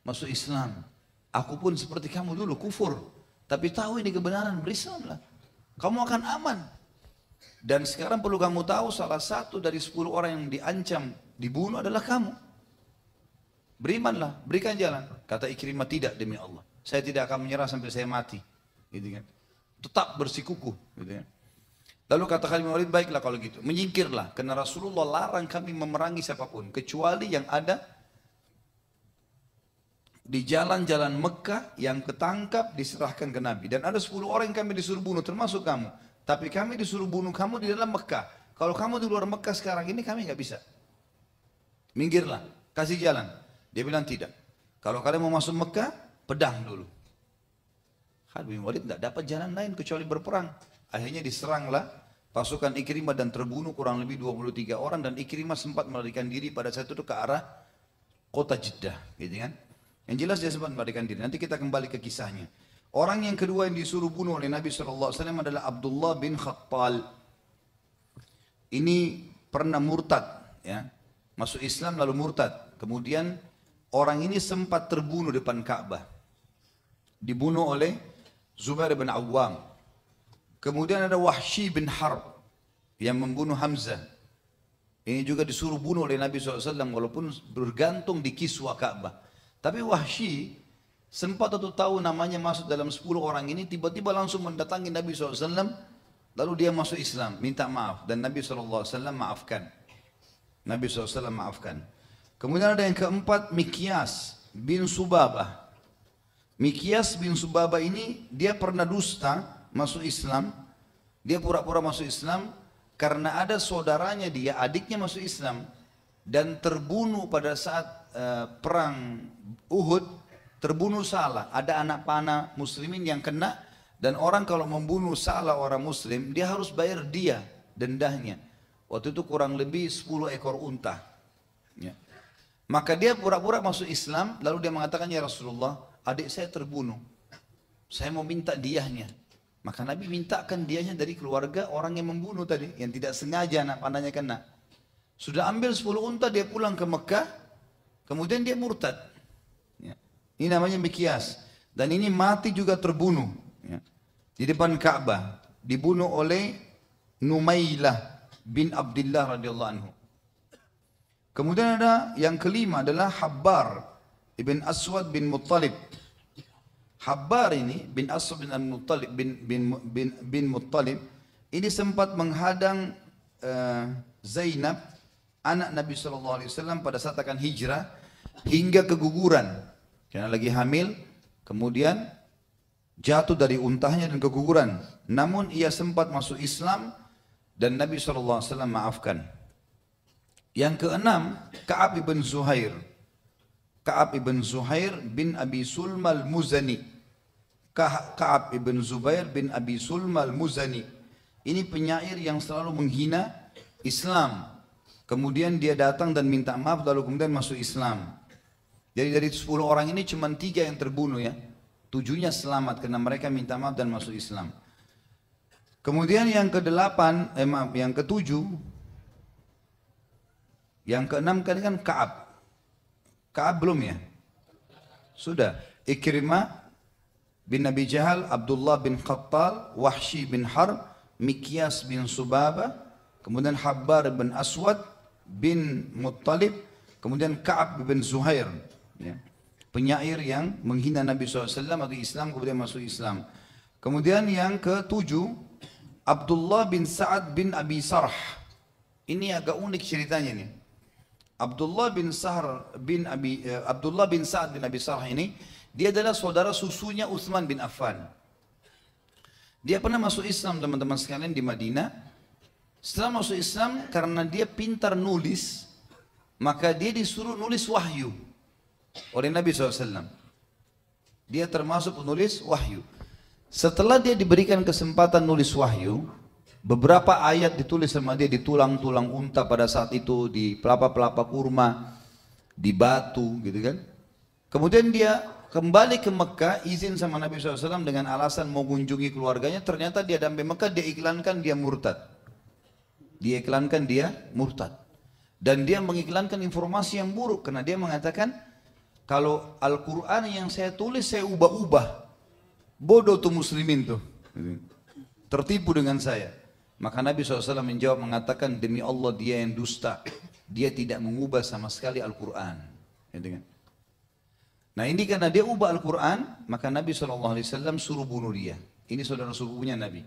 masuk Islam. Aku pun seperti kamu dulu kufur, tapi tahu ini kebenaran, berislamlah. Kamu akan aman. Dan sekarang perlu kamu tahu, salah satu dari 10 orang yang diancam dibunuh adalah kamu. Berimanlah, berikan jalan. Kata Ikrimah, tidak demi Allah, saya tidak akan menyerah sampai saya mati. Gitu kan. Tetap bersikukuh. Gitu kan. Lalu kata Khalid bin Walid, baiklah kalau gitu, menyingkirlah, karena Rasulullah larang kami memerangi siapapun, kecuali yang ada di jalan-jalan Mekah yang ketangkap diserahkan ke Nabi. Dan ada 10 orang yang kami disuruh bunuh, termasuk kamu. Tapi kami disuruh bunuh kamu di dalam Mekah. Kalau kamu di luar Mekah sekarang ini, kami nggak bisa. Minggirlah, kasih jalan. Dia bilang tidak. Kalau kalian mau masuk Mekah, pedang dulu. Khalid bin Walid tidak dapat jalan lain kecuali berperang. Akhirnya diseranglah pasukan Ikrimah dan terbunuh kurang lebih 23 orang, dan Ikrimah sempat melarikan diri pada saat itu ke arah kota Jeddah, gitu kan? Yang jelas dia sempat melarikan diri. Nanti kita kembali ke kisahnya. Orang yang kedua yang disuruh bunuh oleh Nabi SAW adalah Abdullah bin Khattal. Ini pernah murtad, ya, masuk Islam lalu murtad. Kemudian orang ini sempat terbunuh depan Ka'bah, dibunuh oleh Zubair bin Awam. Kemudian ada Wahsy bin Harb yang membunuh Hamzah. Ini juga disuruh bunuh oleh Nabi SAW walaupun bergantung di kiswah Ka'bah. Tapi Wahsy sempat atau tahu namanya masuk dalam 10 orang ini, tiba-tiba langsung mendatangi Nabi SAW. Lalu dia masuk Islam, minta maaf. Dan Nabi SAW maafkan. Nabi SAW maafkan. Kemudian ada yang keempat, Mikyas bin Subabah. Mikyas bin Subabah ini dia pernah dusta masuk Islam. Dia pura-pura masuk Islam karena ada saudaranya dia, adiknya masuk Islam dan terbunuh pada saat perang Uhud, terbunuh salah. Ada anak panah muslimin yang kena, dan orang kalau membunuh salah orang muslim, dia harus bayar dia dendahnya. Waktu itu kurang lebih 10 ekor unta. Ya. Maka dia pura-pura masuk Islam, lalu dia mengatakan, ya Rasulullah, adik saya terbunuh, saya mau minta diyahnya. Maka Nabi mintakan dianya dari keluarga orang yang membunuh tadi, yang tidak sengaja anak panahnya kena. Sudah ambil 10 unta, dia pulang ke Mekah, kemudian dia murtad. Ya. Ini namanya Mikyas. Dan ini mati juga terbunuh. Ya. Di depan Ka'bah. Dibunuh oleh Numailah bin Abdullah radhiyallahu anhu. Kemudian ada yang kelima adalah Habbar ibn Aswad bin Muttalib. Habbar ini bin Aswad bin Muttalib bin Muttalib ini sempat menghadang Zainab anak Nabi SAW pada saat akan hijrah hingga keguguran karena lagi hamil, kemudian jatuh dari untahnya dan keguguran. Namun ia sempat masuk Islam dan Nabi SAW maafkan. Yang keenam, Ka'ab ibn Zuhair. Ka'ab ibn Zuhair bin Abi Sulma al-Muzani. Ka'ab ibn Zubair bin Abi Sulma al-Muzani. Ini penyair yang selalu menghina Islam. Kemudian dia datang dan minta maaf lalu kemudian masuk Islam. Jadi dari 10 orang ini cuma 3 yang terbunuh ya. 7-nya selamat karena mereka minta maaf dan masuk Islam. Kemudian yang yang ketujuh, yang keenam kali kan Ka'ab. Ka'ab belum ya? Sudah. Ikrimah bin Abi Jahal, Abdullah bin Khattal, Wahsy bin Harb, Mikyas bin Subabah, kemudian Habbar bin Aswad bin Muttalib, kemudian Ka'ab bin Zuhair. Ya. Penyair yang menghina Nabi SAW atau Islam kemudian masuk Islam. Kemudian yang ketujuh, Abdullah bin Sa'ad bin Abi Sarh. Ini agak unik ceritanya nih. Abdullah bin Sa'ad bin Sa'ad bin Abi Sarh ini, dia adalah saudara susunya Utsman bin Affan. Dia pernah masuk Islam teman-teman sekalian di Madinah. Setelah masuk Islam karena dia pintar nulis, maka dia disuruh nulis wahyu oleh Nabi SAW. Dia termasuk penulis wahyu. Setelah dia diberikan kesempatan nulis wahyu, Beberapa ayat ditulis sama dia di tulang-tulang unta pada saat itu, di pelapa-pelapa kurma, di batu gitu kan. Kemudian dia kembali ke Mekah, izin sama Nabi SAW dengan alasan mau kunjungi keluarganya. Ternyata dia sampai Mekah, dia iklankan dia murtad. Dia iklankan dia murtad. Dan dia mengiklankan informasi yang buruk. Karena dia mengatakan, kalau Al-Quran yang saya tulis saya ubah-ubah. Bodoh tuh muslimin tuh. Tertipu dengan saya. Maka Nabi SAW menjawab mengatakan, demi Allah dia yang dusta. Dia tidak mengubah sama sekali Al-Quran. Gitu kan? Nah ini karena dia ubah Al-Quran, maka Nabi SAW suruh bunuh dia. Ini saudara sepupunya Nabi.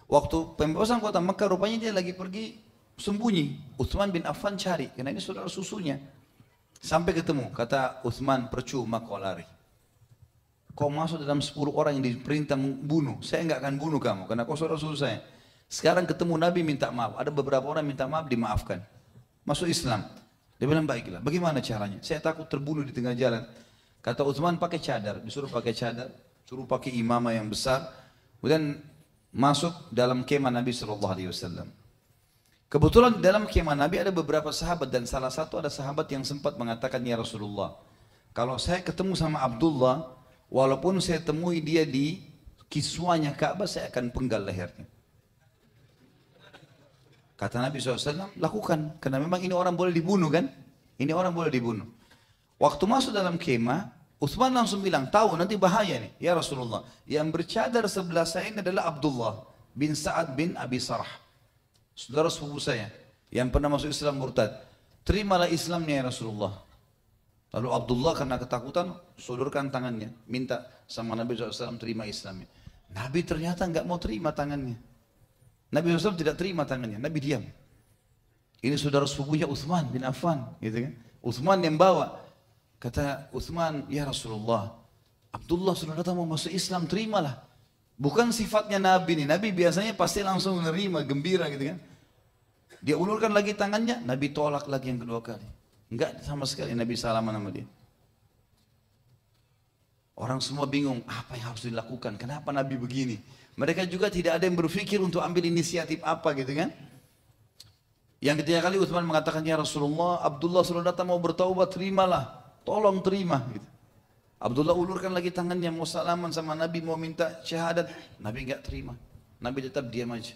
Waktu pembebasan kota Mekah, rupanya dia lagi pergi sembunyi. Utsman bin Affan cari, karena ini saudara susunya. Sampai ketemu, kata Utsman, percuma kau lari. Kau masuk dalam 10 orang yang diperintah bunuh, saya enggak akan bunuh kamu, karena kau saudara susu saya. Sekarang ketemu Nabi minta maaf, ada beberapa orang minta maaf, dimaafkan. Masuk Islam. Dia bilang, baiklah, bagaimana caranya? Saya takut terbunuh di tengah jalan. Kata Utsman, pakai cadar, disuruh pakai cadar, suruh pakai imamah yang besar, kemudian masuk dalam kemah Nabi SAW. Kebetulan dalam kemah Nabi ada beberapa sahabat, dan salah satu ada sahabat yang sempat mengatakan, ya Rasulullah, kalau saya ketemu sama Abdullah, walaupun saya temui dia di kiswanya Ka'bah, saya akan penggal lehernya. Kata Nabi SAW, lakukan, karena memang ini orang boleh dibunuh kan? Ini orang boleh dibunuh. Waktu masuk dalam kemah, Utsman langsung bilang, tahu nanti bahaya nih, ya Rasulullah. Yang bercadar sebelah saya ini adalah Abdullah bin Sa'ad bin Abi Sarh. Saudara sepupu saya, yang pernah masuk Islam murtad. Terimalah Islamnya ya Rasulullah. Lalu Abdullah karena ketakutan, sodorkan tangannya. Minta sama Nabi SAW terima Islamnya. Nabi ternyata nggak mau terima tangannya. Nabi SAW tidak terima tangannya, Nabi diam. Ini saudara sepupunya Utsman bin Affan, gitu kan? Utsman yang bawa. Kata Utsman, ya Rasulullah, Abdullah sudah datang mau masuk Islam, terimalah. Bukan sifatnya Nabi nih, Nabi biasanya pasti langsung menerima, gembira gitu kan. Dia ulurkan lagi tangannya, Nabi tolak lagi yang kedua kali. Enggak sama sekali Nabi salaman sama dia. Orang semua bingung, apa yang harus dilakukan, kenapa Nabi begini. Mereka juga tidak ada yang berpikir untuk ambil inisiatif apa gitu kan. Yang ketiga kali Utsman mengatakan, ya Rasulullah, Abdullah sudah datang mau bertaubat, terimalah. Tolong terima gitu. Abdullah ulurkan lagi tangannya mau salaman sama Nabi, mau minta syahadat. Nabi enggak terima. Nabi tetap diam aja.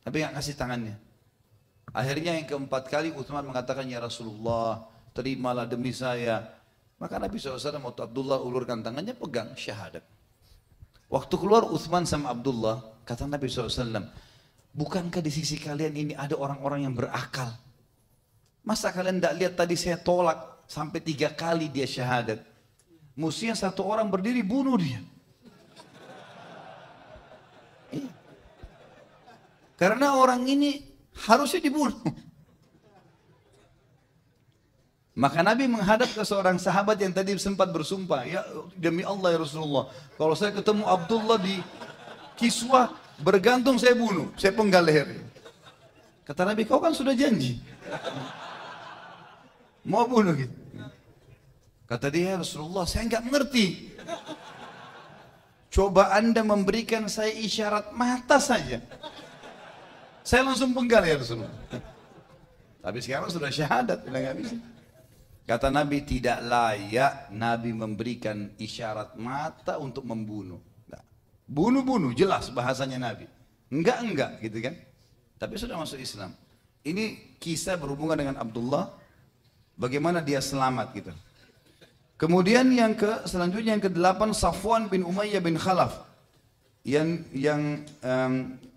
Nabi enggak kasih tangannya. Akhirnya yang keempat kali Utsman mengatakan, ya Rasulullah, terimalah demi saya. Maka Nabi SAW waktu Abdullah ulurkan tangannya, pegang syahadat. Waktu keluar Utsman sama Abdullah, kata Nabi SAW, bukankah di sisi kalian ini ada orang-orang yang berakal? Masa kalian tidak lihat tadi saya tolak sampai 3 kali dia syahadat. Mestinya satu orang berdiri bunuh dia. Karena orang ini harusnya dibunuh. Maka Nabi menghadap ke seorang sahabat yang tadi sempat bersumpah, ya demi Allah ya Rasulullah, kalau saya ketemu Abdullah di kiswah bergantung saya bunuh, saya penggal lehernya. Kata Nabi, kau kan sudah janji mau bunuh gitu. Kata dia, Rasulullah, saya enggak mengerti. Coba Anda memberikan saya isyarat mata saja, saya langsung penggal ya Rasulullah. Tapi sekarang sudah syahadat, sudah enggak bisa. Kata Nabi, tidak layak Nabi memberikan isyarat mata untuk membunuh. Bunuh-bunuh, jelas bahasanya Nabi. Enggak gitu kan. Tapi sudah masuk Islam. Ini kisah berhubungan dengan Abdullah, bagaimana dia selamat gitu. Kemudian selanjutnya yang ke-8, Safwan bin Umayyah bin Khalaf.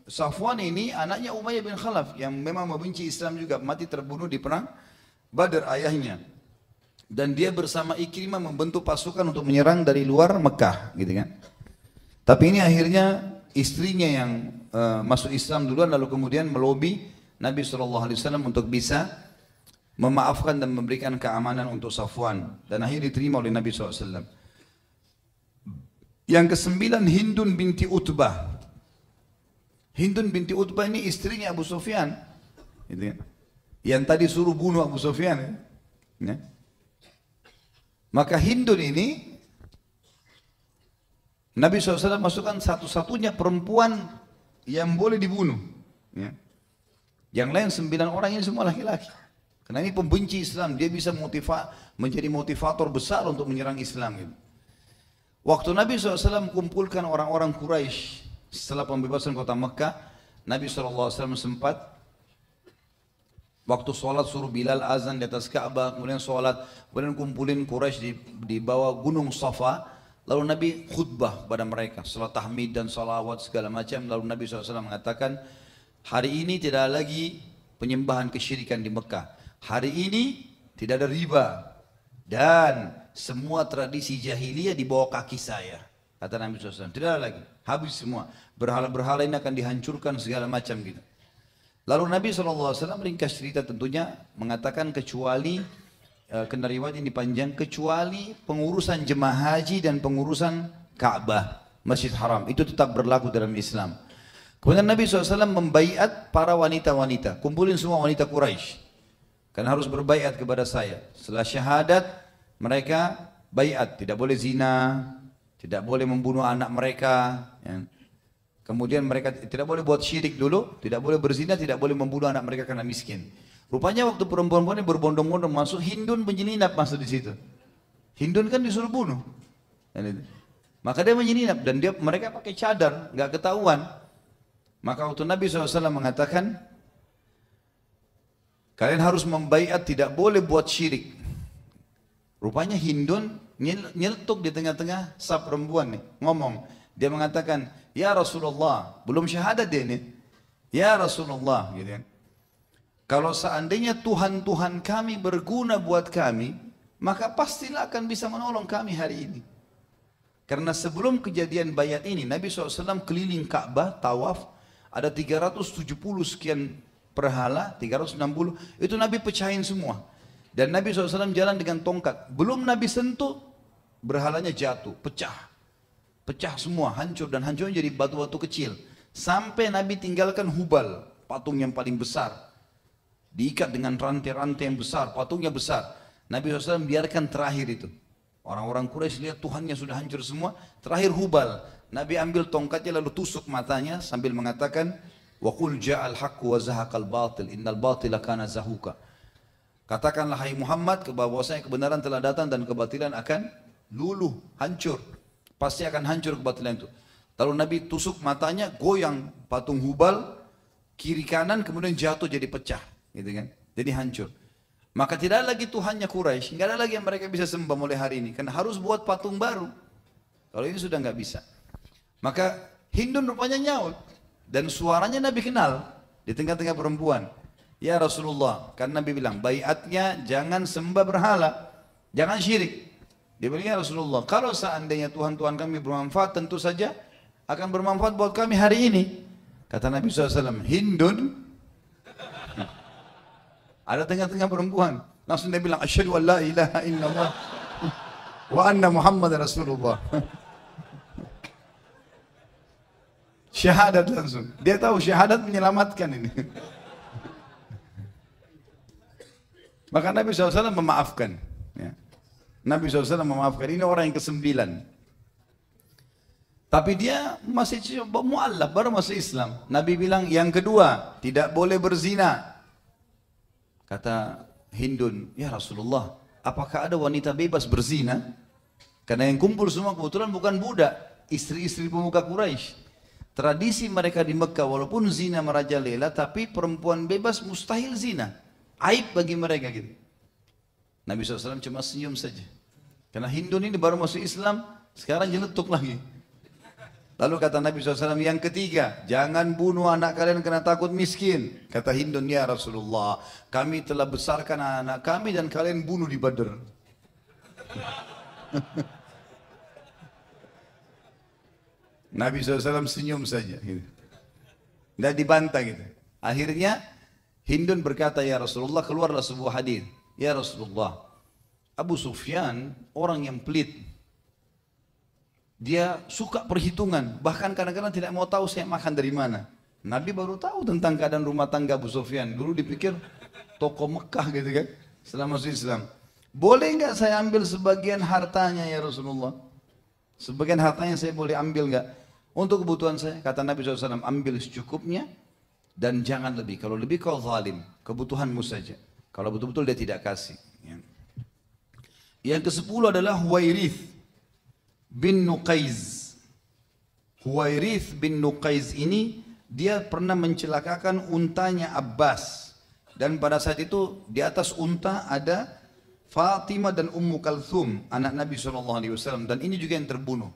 Safwan ini anaknya Umayyah bin Khalaf yang memang membenci Islam juga, mati terbunuh di perang Badar ayahnya. Dan dia bersama Ikrimah membentuk pasukan untuk menyerang dari luar Mekah, gitu kan. Tapi ini akhirnya istrinya yang masuk Islam duluan, lalu kemudian melobi Nabi SAW untuk bisa memaafkan dan memberikan keamanan untuk Safwan, dan akhirnya diterima oleh Nabi SAW. Yang ke-9, Hindun binti Utbah. Hindun binti Utbah ini istrinya Abu Sufyan, gitu kan? Yang tadi suruh bunuh Abu Sufyan ya. Maka Hindun ini Nabi SAW masukkan satu-satunya perempuan yang boleh dibunuh. Ya. Yang lain 9 orang ini semua laki-laki. Karena ini pembenci Islam, dia bisa menjadi motivator besar untuk menyerang Islam. Gitu. Waktu Nabi SAW kumpulkan orang-orang Quraisy setelah pembebasan kota Mekah, Nabi SAW sempat waktu sholat suruh Bilal azan di atas Ka'bah, kemudian sholat, kemudian kumpulin Quraisy di bawah gunung Safa, lalu Nabi khutbah pada mereka, salat tahmid dan salawat segala macam, lalu Nabi SAW mengatakan, hari ini tidak lagi penyembahan kesyirikan di Mekah. Hari ini tidak ada riba. Dan semua tradisi jahiliyah di bawah kaki saya. Kata Nabi SAW. Tidak ada lagi. Habis semua. Berhala-berhala ini akan dihancurkan segala macam gitu. Lalu Nabi SAW ringkas cerita tentunya mengatakan kecuali, kena riwayat ini panjang, kecuali pengurusan jemaah haji dan pengurusan Ka'bah, Masjid Haram. Itu tetap berlaku dalam Islam. Kemudian Nabi SAW membaiat para wanita-wanita, kumpulin semua wanita Quraisy, karena harus berbaiat kepada saya. Setelah syahadat, mereka baiat, tidak boleh zina, tidak boleh membunuh anak mereka. Ya. Kemudian mereka tidak boleh buat syirik dulu, tidak boleh berzina, tidak boleh membunuh anak mereka karena miskin. Rupanya waktu perempuan-perempuan ini berbondong-bondong masuk, Hindun menyelinap masuk di situ. Hindun kan disuruh bunuh. Maka dia menyelinap dan mereka pakai cadar, nggak ketahuan. Maka waktu Nabi SAW mengatakan, kalian harus membaiat, tidak boleh buat syirik. Rupanya Hindun nyeletuk di tengah-tengah saf perempuan nih, ngomong. Dia mengatakan, ya Rasulullah, belum syahadat dia ini. Ya Rasulullah, gitu kan. Kalau seandainya Tuhan-Tuhan kami berguna buat kami, maka pastilah akan bisa menolong kami hari ini. Karena sebelum kejadian bayat ini, Nabi SAW keliling Ka'bah, tawaf, ada 370 sekian berhala, 360, itu Nabi pecahin semua. Dan Nabi SAW jalan dengan tongkat. Belum Nabi sentuh, berhalanya jatuh, pecah. Pecah semua, hancur, dan hancurnya jadi batu-batu kecil. Sampai Nabi tinggalkan Hubal, patung yang paling besar. Diikat dengan rantai-rantai yang besar, patungnya besar. Nabi SAW biarkan terakhir itu. Orang-orang Quraisy lihat Tuhannya sudah hancur semua. Terakhir Hubal. Nabi ambil tongkatnya lalu tusuk matanya sambil mengatakan, wa qul ja'al haqqu wa zahaqal batil, innal batila kana zahuka. Katakanlah hai Muhammad, bahwasanya kebenaran telah datang dan kebatilan akan luluh, hancur. Pasti akan hancur kebatilan itu. Lalu Nabi tusuk matanya, goyang patung Hubal, kiri kanan, kemudian jatuh jadi pecah. Gitu kan? Jadi hancur. Maka tidak ada lagi Tuhannya Quraisy, nggak ada lagi yang mereka bisa sembah mulai hari ini. Karena harus buat patung baru. Kalau ini sudah nggak bisa. Maka Hindun rupanya nyaut. Dan suaranya Nabi kenal di tengah-tengah perempuan. Ya Rasulullah, karena Nabi bilang, baiatnya jangan sembah berhala, jangan syirik. Dia bilang, ya Rasulullah, kalau seandainya Tuhan-Tuhan kami bermanfaat, tentu saja akan bermanfaat buat kami hari ini. Kata Nabi SAW, Hindun, ada tengah-tengah perempuan. Langsung dia bilang, asyhadu an la ilaha illallah wa anna Muhammad Rasulullah. Syahadat langsung. Dia tahu syahadat menyelamatkan ini. Maka Nabi SAW memaafkan. Ya. Nabi SAW memaafkan. Ini orang yang ke-9. Tapi dia masih mu'allaf, baru masuk Islam. Nabi bilang, yang kedua, tidak boleh berzina. Kata Hindun, ya Rasulullah, apakah ada wanita bebas berzina? Karena yang kumpul semua kebetulan bukan budak, istri-istri pemuka Quraisy. Tradisi mereka di Mekah, walaupun zina merajalela, tapi perempuan bebas mustahil zina. Aib bagi mereka gitu. Nabi SAW cuma senyum saja. Karena Hindun ini baru masuk Islam, sekarang jeletuk lagi. Lalu kata Nabi SAW, yang ketiga, jangan bunuh anak kalian karena takut miskin. Kata Hindun, ya Rasulullah, kami telah besarkan anak kami dan kalian bunuh di Badr. Nabi SAW senyum saja. Tidak dibantah gitu. Akhirnya Hindun berkata, ya Rasulullah, keluarlah sebuah hadis. Ya Rasulullah, Abu Sufyan orang yang pelit. Dia suka perhitungan, bahkan kadang-kadang tidak mau tahu saya makan dari mana. Nabi baru tahu tentang keadaan rumah tangga Abu Sufyan. Dulu dipikir toko Mekah gitu kan, setelah masuk Islam. Boleh nggak saya ambil sebagian hartanya ya Rasulullah? Sebagian hartanya saya boleh ambil nggak? Untuk kebutuhan saya, kata Nabi SAW, ambil secukupnya. Dan jangan lebih. Kalau lebih kau zalim. Kebutuhanmu saja. Kalau betul-betul dia tidak kasih. Ya. Yang ke-10 adalah Huwairith bin Nuqaiz. Huwairith bin Nuqaiz ini dia pernah mencelakakan untanya Abbas. Dan pada saat itu di atas unta ada Fatimah dan Ummu Kalthum, anak Nabi SAW. Dan ini juga yang terbunuh.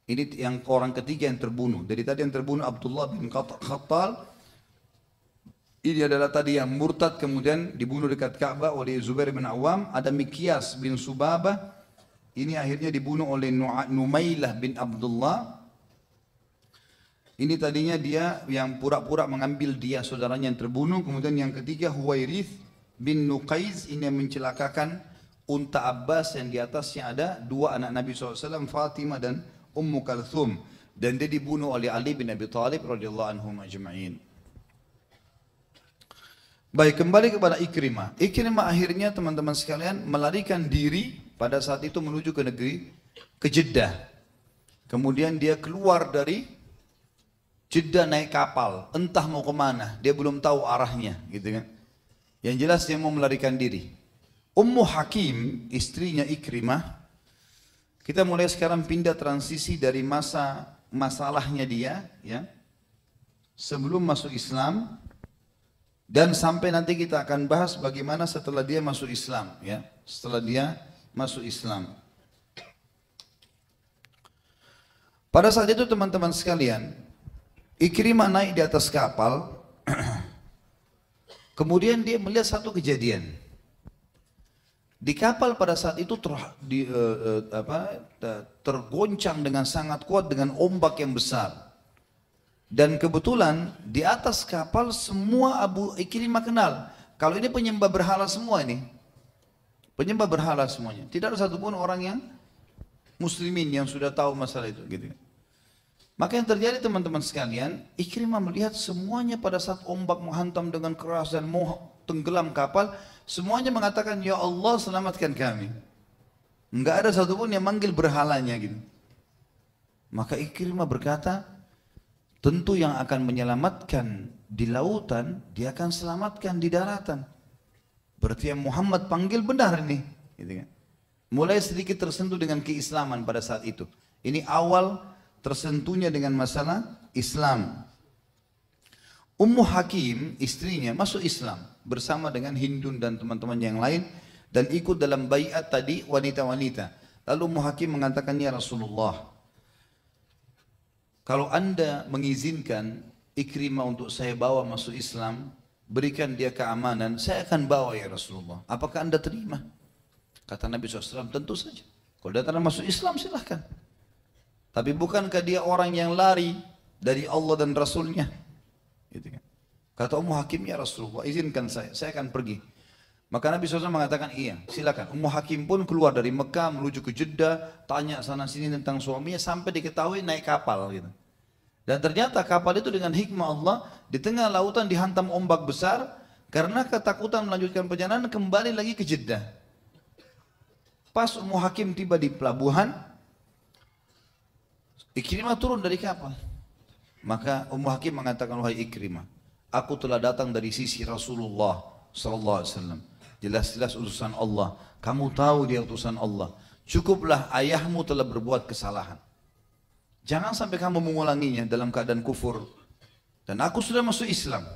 Ini yang orang ketiga yang terbunuh. Dari tadi yang terbunuh Abdullah bin Khattal. Ini adalah tadi yang murtad kemudian dibunuh dekat Ka'bah oleh Zubair bin Awam. Ada Mikyas bin Subabah. Ini akhirnya dibunuh oleh Numailah bin Abdullah. Ini tadinya dia yang pura-pura mengambil dia saudaranya yang terbunuh. Kemudian yang ketiga Huwairith bin Nuqaiz, ini yang mencelakakan unta Abbas yang di atasnya ada dua anak Nabi SAW, Fatimah dan Ummu Kalthum. Dan dia dibunuh oleh Ali bin Abi Thalib radhiyallahu anhum ajma'in. Baik, kembali kepada Ikrimah. Ikrimah akhirnya teman-teman sekalian melarikan diri pada saat itu menuju ke negeri, ke Jeddah. Kemudian dia keluar dari Jeddah naik kapal, entah mau kemana, dia belum tahu arahnya, gitu kan. Yang jelas dia mau melarikan diri. Ummu Hakim, istrinya Ikrimah, kita mulai sekarang pindah transisi dari masa masalahnya dia, ya, sebelum masuk Islam, dan sampai nanti kita akan bahas bagaimana setelah dia masuk Islam, ya, setelah dia masuk Islam. Pada saat itu teman-teman sekalian, Ikrimah naik di atas kapal, kemudian dia melihat satu kejadian. Di kapal pada saat itu tergoncang dengan sangat kuat dengan ombak yang besar. Dan kebetulan di atas kapal semua Abu Ikrimah kenal. Kalau ini penyembah berhala semua ini. Penyembah berhala semuanya. Tidak ada satupun orang yang muslimin yang sudah tahu masalah itu, gitu. Maka yang terjadi teman-teman sekalian, Ikrimah melihat semuanya pada saat ombak menghantam dengan keras dan mau tenggelam kapal, semuanya mengatakan, ya Allah selamatkan kami. Enggak ada satupun yang manggil berhalanya gitu. Maka Ikrimah berkata, tentu yang akan menyelamatkan di lautan, dia akan selamatkan di daratan. Berarti yang Muhammad panggil benar ini, gitu kan. Mulai sedikit tersentuh dengan keislaman pada saat itu. Ini awal tersentuhnya dengan masalah Islam. Ummu Hakim, istrinya, masuk Islam bersama dengan Hindun dan teman-teman yang lain dan ikut dalam baiat tadi wanita-wanita. Lalu Ummu Hakim mengatakan, ya Rasulullah, kalau anda mengizinkan Ikrimah untuk saya bawa masuk Islam, berikan dia keamanan, saya akan bawa ya Rasulullah. Apakah anda terima? Kata Nabi SAW, tentu saja. Kalau dia tak masuk Islam silahkan. Tapi bukankah dia orang yang lari dari Allah dan Rasulnya? Gitu kan. Kata Ummu Hakim, ya Rasulullah, izinkan saya akan pergi. Maka Nabi SAW mengatakan, iya, silakan. Ummu Hakim pun keluar dari Mekah menuju ke Jeddah, tanya sana sini tentang suaminya sampai diketahui naik kapal gitu. Dan ternyata kapal itu dengan hikmah Allah di tengah lautan dihantam ombak besar, karena ketakutan melanjutkan perjalanan kembali lagi ke Jeddah. Pas Ummu Hakim tiba di pelabuhan, Ikrimah turun dari kapal. Maka Ummu Hakim mengatakan, wahai Ikrimah, aku telah datang dari sisi Rasulullah SAW. Jelas-jelas utusan Allah. Kamu tahu dia utusan Allah. Cukuplah ayahmu telah berbuat kesalahan. Jangan sampai kamu mengulanginya dalam keadaan kufur. Dan aku sudah masuk Islam.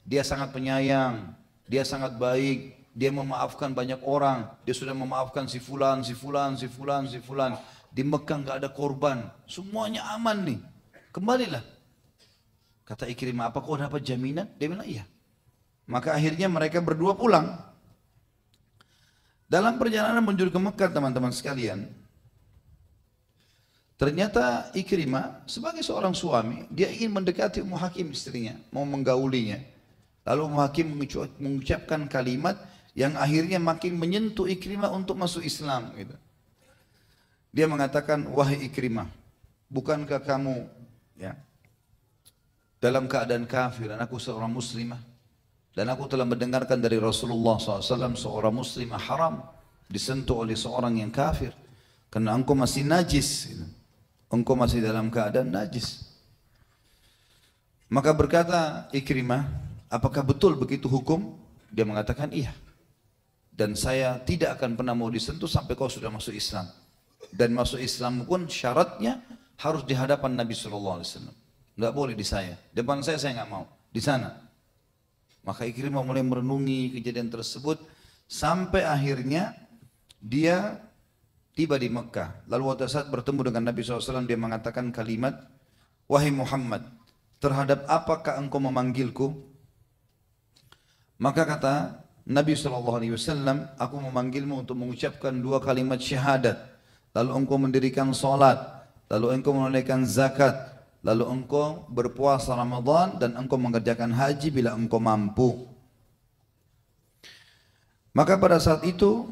Dia sangat penyayang. Dia sangat baik. Dia memaafkan banyak orang. Dia sudah memaafkan si fulan, si fulan, si fulan, si fulan. Di Mekah nggak ada korban, semuanya aman nih. Kembalilah. Kata Ikrimah, apa kau dapat jaminan? Dia bilang iya. Maka akhirnya mereka berdua pulang. Dalam perjalanan menuju ke Mekah teman-teman sekalian, ternyata Ikrimah sebagai seorang suami, dia ingin mendekati Ummu Hakim istrinya, mau menggaulinya. Lalu Ummu Hakim mengucapkan kalimat yang akhirnya makin menyentuh Ikrimah untuk masuk Islam gitu. Dia mengatakan, wahai Ikrimah, bukankah kamu ya dalam keadaan kafir dan aku seorang muslimah, dan aku telah mendengarkan dari Rasulullah SAW seorang muslimah haram disentuh oleh seorang yang kafir karena engkau masih najis, engkau masih dalam keadaan najis. Maka berkata Ikrimah, apakah betul begitu hukum? Dia mengatakan iya. Dan saya tidak akan pernah mau disentuh sampai kau sudah masuk Islam. Dan masuk Islam pun syaratnya harus di hadapan Nabi SAW. Nggak boleh di saya. Depan saya nggak mau. Di sana. Maka Ikrimah mulai merenungi kejadian tersebut. Sampai akhirnya dia tiba di Mekah. Lalu waktu saat bertemu dengan Nabi SAW dia mengatakan kalimat, wahai Muhammad, terhadap apakah engkau memanggilku? Maka kata Nabi SAW, aku memanggilmu untuk mengucapkan 2 kalimat syahadat. Lalu engkau mendirikan salat, lalu engkau menunaikan zakat, lalu engkau berpuasa Ramadan dan engkau mengerjakan haji bila engkau mampu. Maka pada saat itu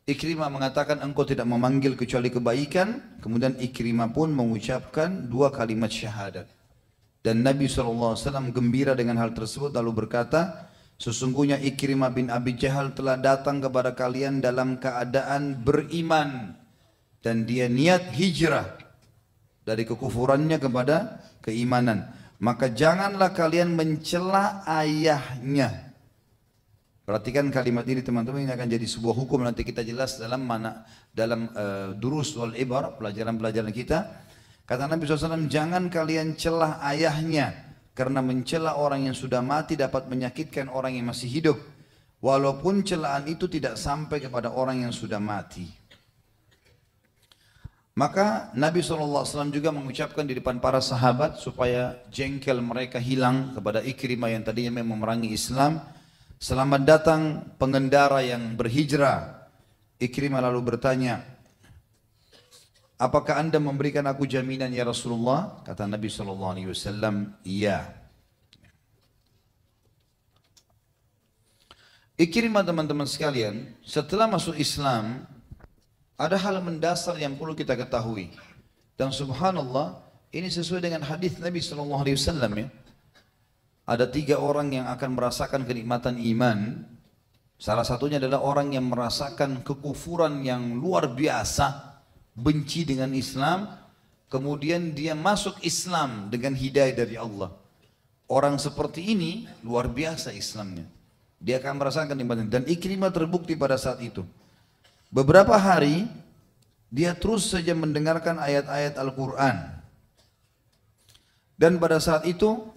Ikrimah mengatakan engkau tidak memanggil kecuali kebaikan. Kemudian Ikrimah pun mengucapkan 2 kalimat syahadat. Dan Nabi SAW gembira dengan hal tersebut lalu berkata, sesungguhnya Ikrimah bin Abi Jahal telah datang kepada kalian dalam keadaan beriman. Dan dia niat hijrah dari kekufurannya kepada keimanan. Maka janganlah kalian mencela ayahnya. Perhatikan kalimat ini teman-teman, ini akan jadi sebuah hukum nanti kita jelas dalam durus wal ibar, pelajaran-pelajaran kita. Kata Nabi SAW, jangan kalian celah ayahnya, karena mencela orang yang sudah mati dapat menyakitkan orang yang masih hidup, walaupun celaan itu tidak sampai kepada orang yang sudah mati. Maka Nabi SAW juga mengucapkan di depan para sahabat supaya jengkel mereka hilang kepada Ikrimah yang tadinya memang memerangi Islam. Selamat datang pengendara yang berhijrah. Ikrimah lalu bertanya, apakah anda memberikan aku jaminan ya Rasulullah? Kata Nabi SAW, iya. Ikrimah teman-teman sekalian, setelah masuk Islam, ada hal mendasar yang perlu kita ketahui. Dan subhanallah, ini sesuai dengan hadis Nabi SAW ya. Ada 3 orang yang akan merasakan kenikmatan iman. Salah satunya adalah orang yang merasakan kekufuran yang luar biasa, benci dengan Islam, kemudian dia masuk Islam dengan hidayah dari Allah. Orang seperti ini luar biasa Islamnya. Dia akan merasakan kenikmatan. Dan Ikrimah terbukti pada saat itu. Beberapa hari dia terus saja mendengarkan ayat-ayat Al-Quran. Dan pada saat itu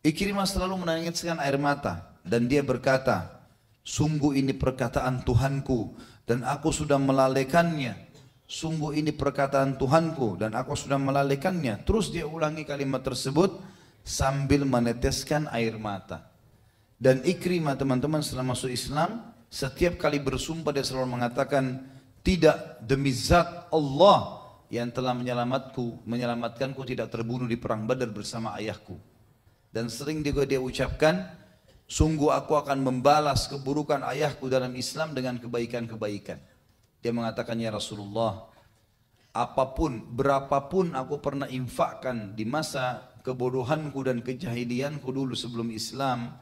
Ikrimah selalu menangiskan air mata dan dia berkata, sungguh ini perkataan Tuhanku dan aku sudah melalaikannya. Sungguh ini perkataan Tuhanku dan aku sudah melalaikannya. Terus dia ulangi kalimat tersebut sambil meneteskan air mata. Dan Ikrimah teman-teman setelah masuk Islam, setiap kali bersumpah dia selalu mengatakan, tidak, demi zat Allah yang telah menyelamatkanku tidak terbunuh di perang Badar bersama ayahku. Dan sering juga dia ucapkan, sungguh aku akan membalas keburukan ayahku dalam Islam dengan kebaikan-kebaikan. Dia mengatakan, ya Rasulullah, apapun, berapapun aku pernah infakkan di masa kebodohanku dan kejahilianku dulu sebelum Islam,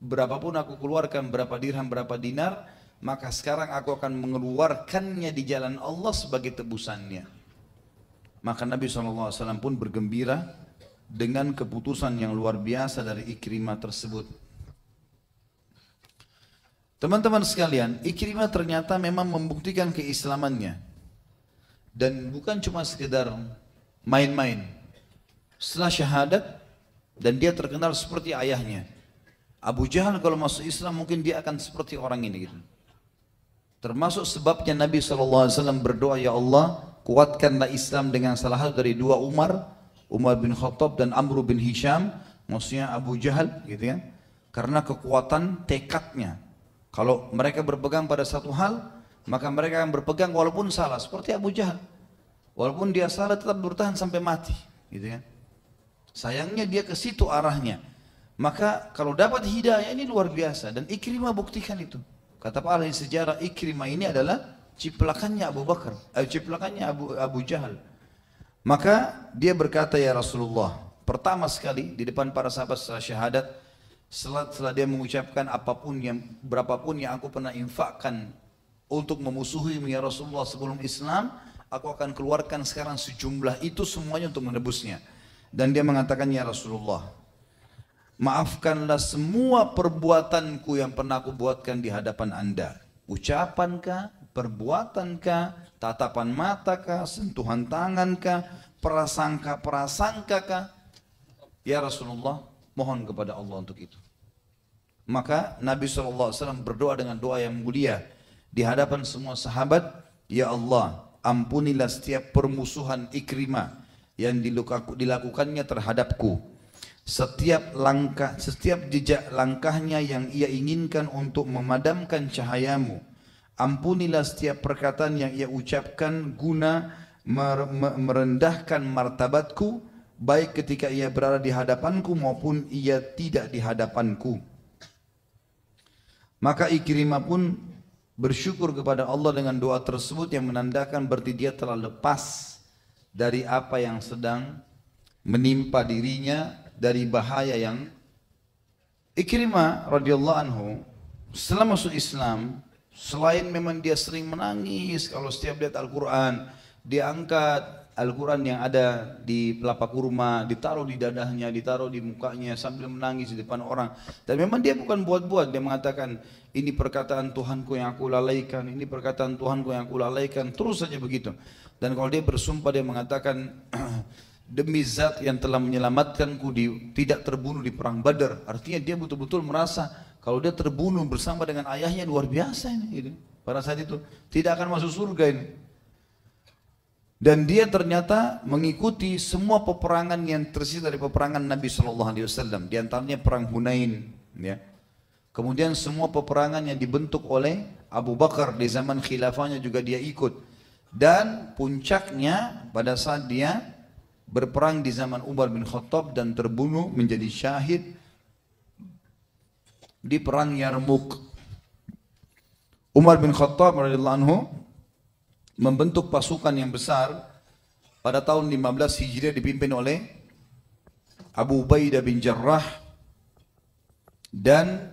berapapun aku keluarkan, berapa dirham, berapa dinar, maka sekarang aku akan mengeluarkannya di jalan Allah sebagai tebusannya. Maka Nabi SAW pun bergembira dengan keputusan yang luar biasa dari Ikrimah tersebut. Teman-teman sekalian, Ikrimah ternyata memang membuktikan keislamannya. Dan bukan cuma sekedar main-main. Setelah syahadat, dan dia terkenal seperti ayahnya. Abu Jahal kalau masuk Islam mungkin dia akan seperti orang ini gitu. Termasuk sebabnya Nabi SAW berdoa, ya Allah, kuatkanlah Islam dengan salah satu dari 2 Umar bin Khattab dan Amr bin Hisham, maksudnya Abu Jahal gitu ya. Karena kekuatan tekadnya. Kalau mereka berpegang pada satu hal, maka mereka akan berpegang walaupun salah, seperti Abu Jahal. Walaupun dia salah tetap bertahan sampai mati, gitu ya. Sayangnya dia ke situ arahnya. Maka kalau dapat hidayah ini luar biasa dan Ikrimah buktikan itu. Kata para ahli sejarah, Ikrimah ini adalah ciplakannya Abu Bakar, ciplakannya Abu Jahal. Maka dia berkata, ya Rasulullah, pertama sekali di depan para sahabat setelah syahadat, setelah dia mengucapkan berapapun yang aku pernah infakkan untuk memusuhimu ya Rasulullah sebelum Islam, aku akan keluarkan sekarang sejumlah itu semuanya untuk menebusnya. dan dia mengatakan, ya Rasulullah, maafkanlah semua perbuatanku yang pernah aku buatkan di hadapan Anda. Ucapankah, perbuatankah, tatapan matakah, sentuhan tangankah, prasangka-prasangkakah? Ya Rasulullah, mohon kepada Allah untuk itu. Maka Nabi SAW berdoa dengan doa yang mulia di hadapan semua sahabat, ya Allah, ampunilah setiap permusuhan Ikrimah yang dilakukannya terhadapku. Setiap jejak langkahnya yang ia inginkan untuk memadamkan cahayamu. Ampunilah setiap perkataan yang ia ucapkan guna merendahkan martabatku, baik ketika ia berada di hadapanku maupun ia tidak di hadapanku. Maka Ikrimah pun bersyukur kepada Allah dengan doa tersebut yang menandakan berarti dia telah lepas dari apa yang sedang menimpa dirinya dari bahaya yang. Ikrimah radhiyallahu anhu setelah masuk Islam, selain memang dia sering menangis kalau setiap lihat Al-Quran, dia angkat Al-Quran yang ada di pelapak kurma, ditaruh di dadahnya, ditaruh di mukanya sambil menangis di depan orang. Dan memang dia bukan buat-buat, dia mengatakan, ini perkataan Tuhanku yang aku lalaikan, ini perkataan Tuhanku yang aku lalaikan, terus saja begitu. Dan kalau dia bersumpah, dia mengatakan, demi zat yang telah menyelamatkanku tidak terbunuh di perang Badar. Artinya dia betul-betul merasa kalau dia terbunuh bersama dengan ayahnya luar biasa ini. Gitu. Pada saat itu tidak akan masuk surga ini. Dan dia ternyata mengikuti semua peperangan yang tersisa dari peperangan Nabi SAW. Di antaranya perang Hunain. Ya. Kemudian semua peperangan yang dibentuk oleh Abu Bakar di zaman khilafahnya juga dia ikut. Dan puncaknya pada saat dia berperang di zaman Umar bin Khattab dan terbunuh menjadi syahid di perang Yarmuk. Umar bin Khattab radhiyallahu anhu membentuk pasukan yang besar pada tahun 15 Hijriah dipimpin oleh Abu Ubaidah bin Jarrah dan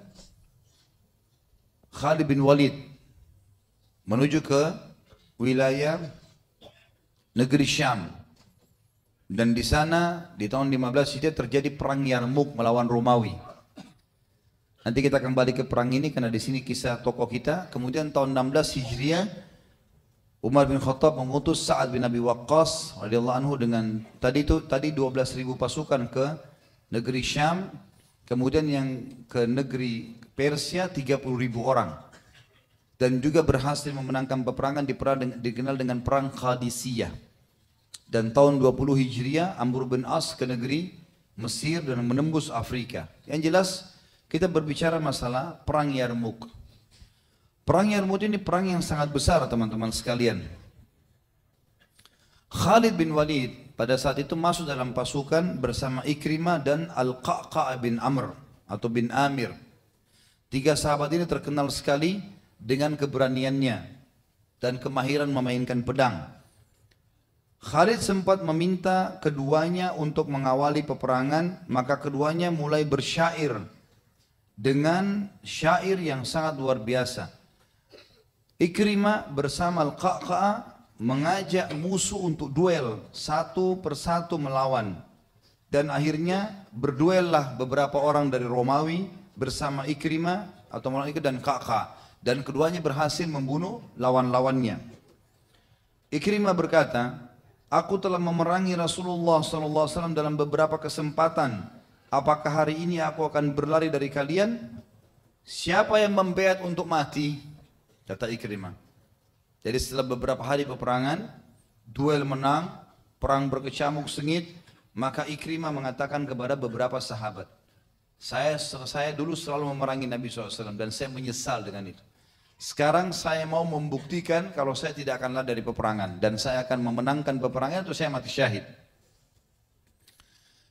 Khalid bin Walid menuju ke wilayah negeri Syam. Dan di sana di tahun 15 Hijriah terjadi perang Yarmuk melawan Romawi. Nanti kita kembali ke perang ini karena di sini kisah tokoh kita. Kemudian tahun 16 Hijriah Umar bin Khattab mengutus Sa'ad bin Abi Waqqas radhiyallahu anhu dengan tadi 12.000 pasukan ke negeri Syam, kemudian yang ke negeri Persia 30.000 orang. Dan juga berhasil memenangkan peperangan dikenal dengan perang Qadisiyah. Dan tahun 20 Hijriah Amr bin As ke negeri Mesir dan menembus Afrika. Yang jelas kita berbicara masalah perang Yarmuk. Perang Yarmuk ini perang yang sangat besar teman-teman sekalian. Khalid bin Walid pada saat itu masuk dalam pasukan bersama Ikrimah dan Al-Qa'qa' bin Amr atau bin Amir. Tiga sahabat ini terkenal sekali dengan keberaniannya dan kemahiran memainkan pedang. Khalid sempat meminta keduanya untuk mengawali peperangan, maka keduanya mulai bersyair dengan syair yang sangat luar biasa. Ikrimah bersama Al-Qa'qa' mengajak musuh untuk duel satu persatu melawan. Dan akhirnya berduellah beberapa orang dari Romawi bersama Ikrimah atau melawan Ikrimah dan Qa'qa'. Dan keduanya berhasil membunuh lawan-lawannya. Ikrimah berkata, aku telah memerangi Rasulullah SAW dalam beberapa kesempatan. Apakah hari ini aku akan berlari dari kalian? Siapa yang membeat untuk mati? Kata Ikrimah. Jadi setelah beberapa hari peperangan, duel menang, perang berkecamuk sengit, maka Ikrimah mengatakan kepada beberapa sahabat, saya dulu selalu memerangi Nabi SAW dan saya menyesal dengan itu. Sekarang saya mau membuktikan kalau saya tidak akan lari dari peperangan dan saya akan memenangkan peperangan itu saya mati syahid.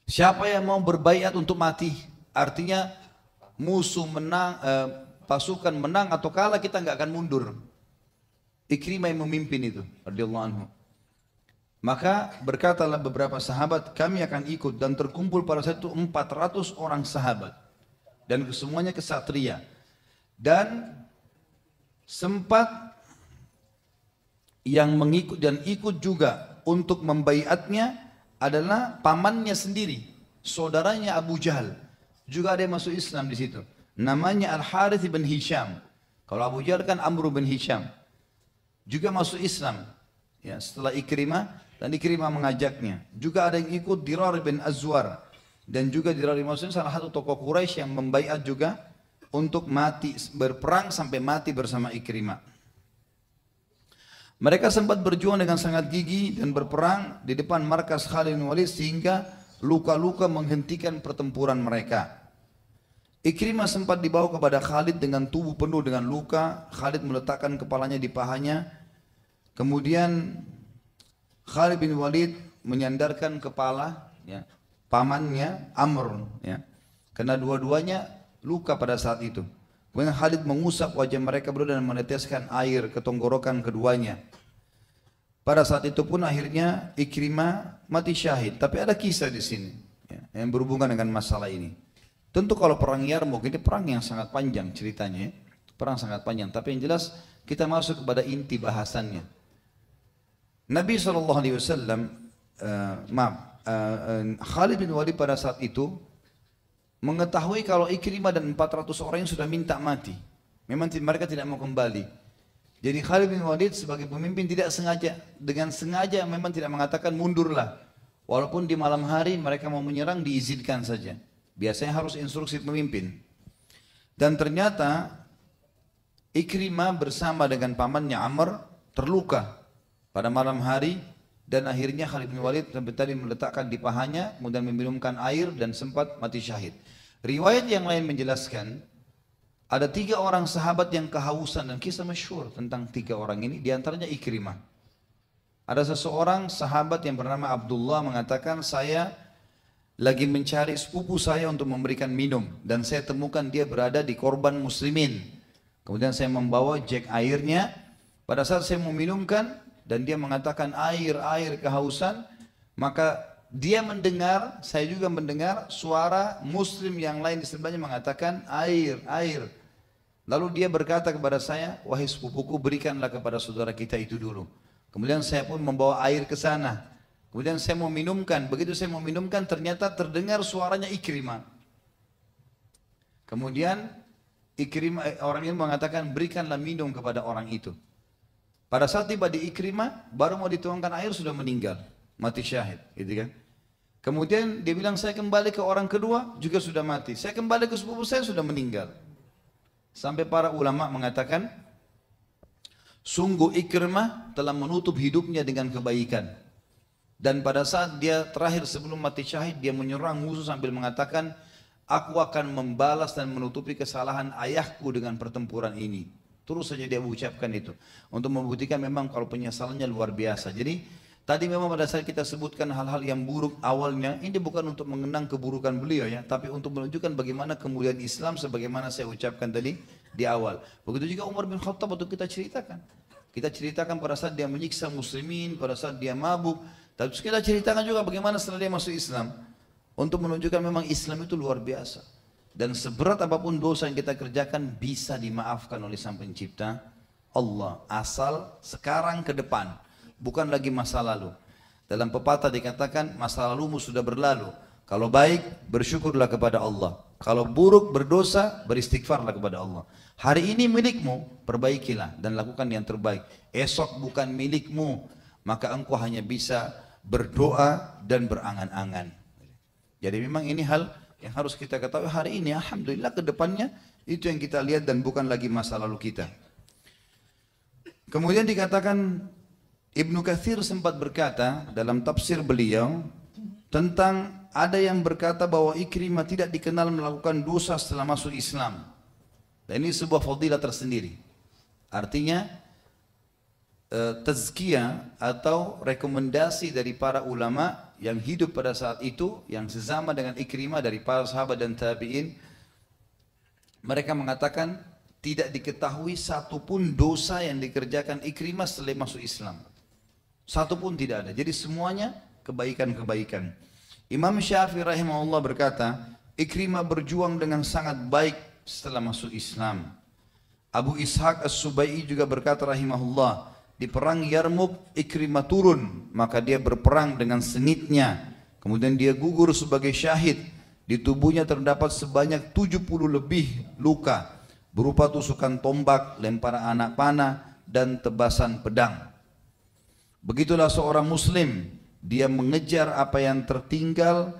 Siapa yang mau berbaiat untuk mati? Artinya musuh menang, pasukan menang atau kalah kita nggak akan mundur. Ikrimah yang memimpin itu, radhiyallahu anhu. Maka berkatalah beberapa sahabat, kami akan ikut dan terkumpul pada saat itu 400 orang sahabat dan semuanya kesatria. Dan sempat yang mengikut dan ikut juga untuk membaiatnya adalah pamannya sendiri, saudaranya Abu Jahal. Juga ada yang masuk Islam di situ. Namanya Al-Harith bin Hisham. Kalau Abu Jahal kan Amr bin Hisham. Juga masuk Islam. Ya, setelah Ikrimah, dan Ikrimah mengajaknya. Juga ada yang ikut Dirar bin Azwar. Dan juga Dirar bin Azwar salah satu tokoh Quraisy yang membaiat juga untuk mati, berperang sampai mati bersama Ikrimah. Mereka sempat berjuang dengan sangat gigih dan berperang di depan markas Khalid bin Walid sehingga luka-luka menghentikan pertempuran mereka. Ikrimah sempat dibawa kepada Khalid dengan tubuh penuh dengan luka. Khalid meletakkan kepalanya di pahanya. Kemudian Khalid bin Walid menyandarkan kepala ya, pamannya Amr ya. Karena dua-duanya luka pada saat itu. Kemudian Khalid mengusap wajah mereka berdua dan meneteskan air ke tenggorokan keduanya. Pada saat itu pun akhirnya Ikrimah mati syahid. Tapi ada kisah di sini ya, yang berhubungan dengan masalah ini. Tentu kalau perang Yarmuk ini perang yang sangat panjang ceritanya ya. Perang sangat panjang. Tapi yang jelas kita masuk kepada inti bahasannya. Nabi SAW, Khalid bin Walid pada saat itu mengetahui kalau Ikrimah dan 400 orang yang sudah minta mati. Memang mereka tidak mau kembali. Jadi Khalid bin Walid sebagai pemimpin tidak sengaja, dengan sengaja memang tidak mengatakan mundurlah. Walaupun di malam hari mereka mau menyerang diizinkan saja. Biasanya harus instruksi pemimpin. Dan ternyata Ikrimah bersama dengan pamannya Amr terluka pada malam hari. Dan akhirnya Khalid bin Walid sampai tadi meletakkan di pahanya, kemudian meminumkan air dan sempat mati syahid. Riwayat yang lain menjelaskan ada 3 orang sahabat yang kehausan dan kisah masyhur tentang 3 orang ini, diantaranya Ikrimah. Ada seseorang sahabat yang bernama Abdullah mengatakan, saya lagi mencari sepupu saya untuk memberikan minum dan saya temukan dia berada di korban muslimin. Kemudian saya membawa jek airnya. Pada saat saya mau minumkan dan dia mengatakan air kehausan, maka dia mendengar, saya juga mendengar suara muslim yang lain di sebelahnya mengatakan air. Lalu dia berkata kepada saya, wahai sepupuku, berikanlah kepada saudara kita itu dulu. Kemudian saya pun membawa air ke sana. Kemudian saya mau minumkan. Begitu saya mau minumkan, ternyata terdengar suaranya Ikrimah. Kemudian Ikrimah, orang ini mengatakan, berikanlah minum kepada orang itu. Pada saat tiba di Ikrimah, baru mau dituangkan air sudah meninggal, mati syahid, gitu kan? Kemudian dia bilang, saya kembali ke orang kedua juga sudah mati. Saya kembali ke sepupu saya sudah meninggal. Sampai para ulama mengatakan, sungguh Ikrimah telah menutup hidupnya dengan kebaikan. Dan pada saat dia terakhir sebelum mati syahid, dia menyerang musuh sambil mengatakan, aku akan membalas dan menutupi kesalahan ayahku dengan pertempuran ini. Terus saja dia ucapkan itu. Untuk membuktikan memang kalau penyesalannya luar biasa. Jadi tadi memang pada saat kita sebutkan hal-hal yang buruk awalnya, ini bukan untuk mengenang keburukan beliau ya, tapi untuk menunjukkan bagaimana kemuliaan Islam sebagaimana saya ucapkan tadi di awal. Begitu juga Umar bin Khattab waktu kita ceritakan. Kita ceritakan pada saat dia menyiksa muslimin, pada saat dia mabuk. Tapi kita ceritakan juga bagaimana setelah dia masuk Islam. Untuk menunjukkan memang Islam itu luar biasa. Dan seberat apapun dosa yang kita kerjakan bisa dimaafkan oleh Sang Pencipta Allah. Asal sekarang ke depan, bukan lagi masa lalu. Dalam pepatah dikatakan masa lalumu sudah berlalu. Kalau baik bersyukurlah kepada Allah. Kalau buruk berdosa beristighfarlah kepada Allah. Hari ini milikmu, perbaikilah dan lakukan yang terbaik. Esok bukan milikmu, maka engkau hanya bisa berdoa dan berangan-angan. Jadi memang ini hal yang harus kita ketahui hari ini. Alhamdulillah ke depannya itu yang kita lihat dan bukan lagi masa lalu kita. Kemudian dikatakan Ibnu Katsir sempat berkata dalam tafsir beliau tentang ada yang berkata bahwa Ikrimah tidak dikenal melakukan dosa setelah masuk Islam. Dan ini sebuah fadilah tersendiri. Artinya tazkiyah atau rekomendasi dari para ulama yang hidup pada saat itu, yang sesama dengan Ikrimah dari para sahabat dan tabi'in, mereka mengatakan tidak diketahui satupun dosa yang dikerjakan Ikrimah setelah masuk Islam. Satupun tidak ada. Jadi semuanya kebaikan-kebaikan. Imam Syafi'i rahimahullah berkata, Ikrimah berjuang dengan sangat baik setelah masuk Islam. Abu Ishaq As-Subai'i juga berkata rahimahullah, di perang Yarmuk Ikrimah turun, maka dia berperang dengan sengitnya. Kemudian dia gugur sebagai syahid. Di tubuhnya terdapat sebanyak 70 lebih luka berupa tusukan tombak, lemparan anak panah, dan tebasan pedang. Begitulah seorang muslim, dia mengejar apa yang tertinggal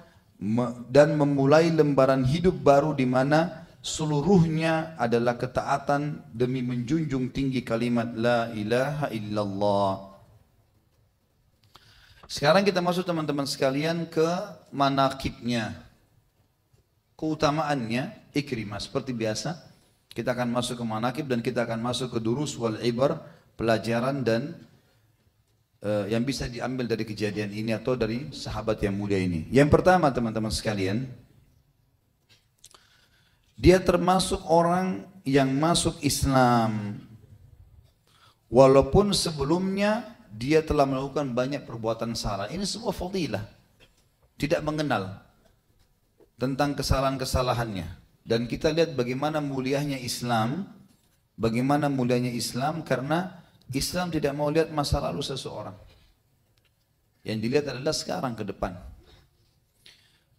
dan memulai lembaran hidup baru di mana seluruhnya adalah ketaatan demi menjunjung tinggi kalimat la ilaha illallah. Sekarang kita masuk teman-teman sekalian ke manaqibnya, keutamaannya Ikrimah. Seperti biasa kita akan masuk ke manaqib dan kita akan masuk ke durus wal ibar, pelajaran dan yang bisa diambil dari kejadian ini atau dari sahabat yang mulia ini. Yang pertama teman-teman sekalian, dia termasuk orang yang masuk Islam walaupun sebelumnya dia telah melakukan banyak perbuatan salah. Ini sebuah fadilah, tidak mengenal tentang kesalahan-kesalahannya. Dan kita lihat bagaimana mulianya Islam, karena Islam tidak mau lihat masa lalu seseorang. Yang dilihat adalah sekarang ke depan.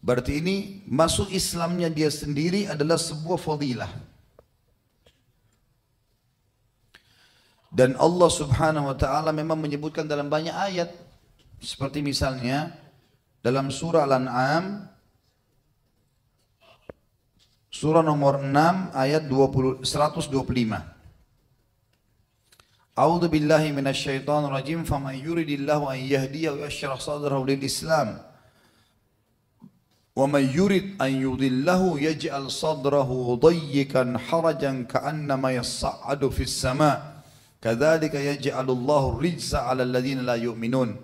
Berarti ini masuk Islamnya dia sendiri adalah sebuah fadilah. Dan Allah Subhanahu wa taala memang menyebutkan dalam banyak ayat, seperti misalnya dalam surah Al-An'am surah nomor 6 ayat 125. A'udzu billahi minasyaitonir rajim. Faman yuridillahu an yahdiyahu yashrah sadrahu lil Islam. Wa man yurid an yudillahu yaj'al sadrahu dayyikan harajan ka'annama yas'adu fis sama'. Kadzalika yaj'alullahu rijza 'alal ladzina la yu'minun.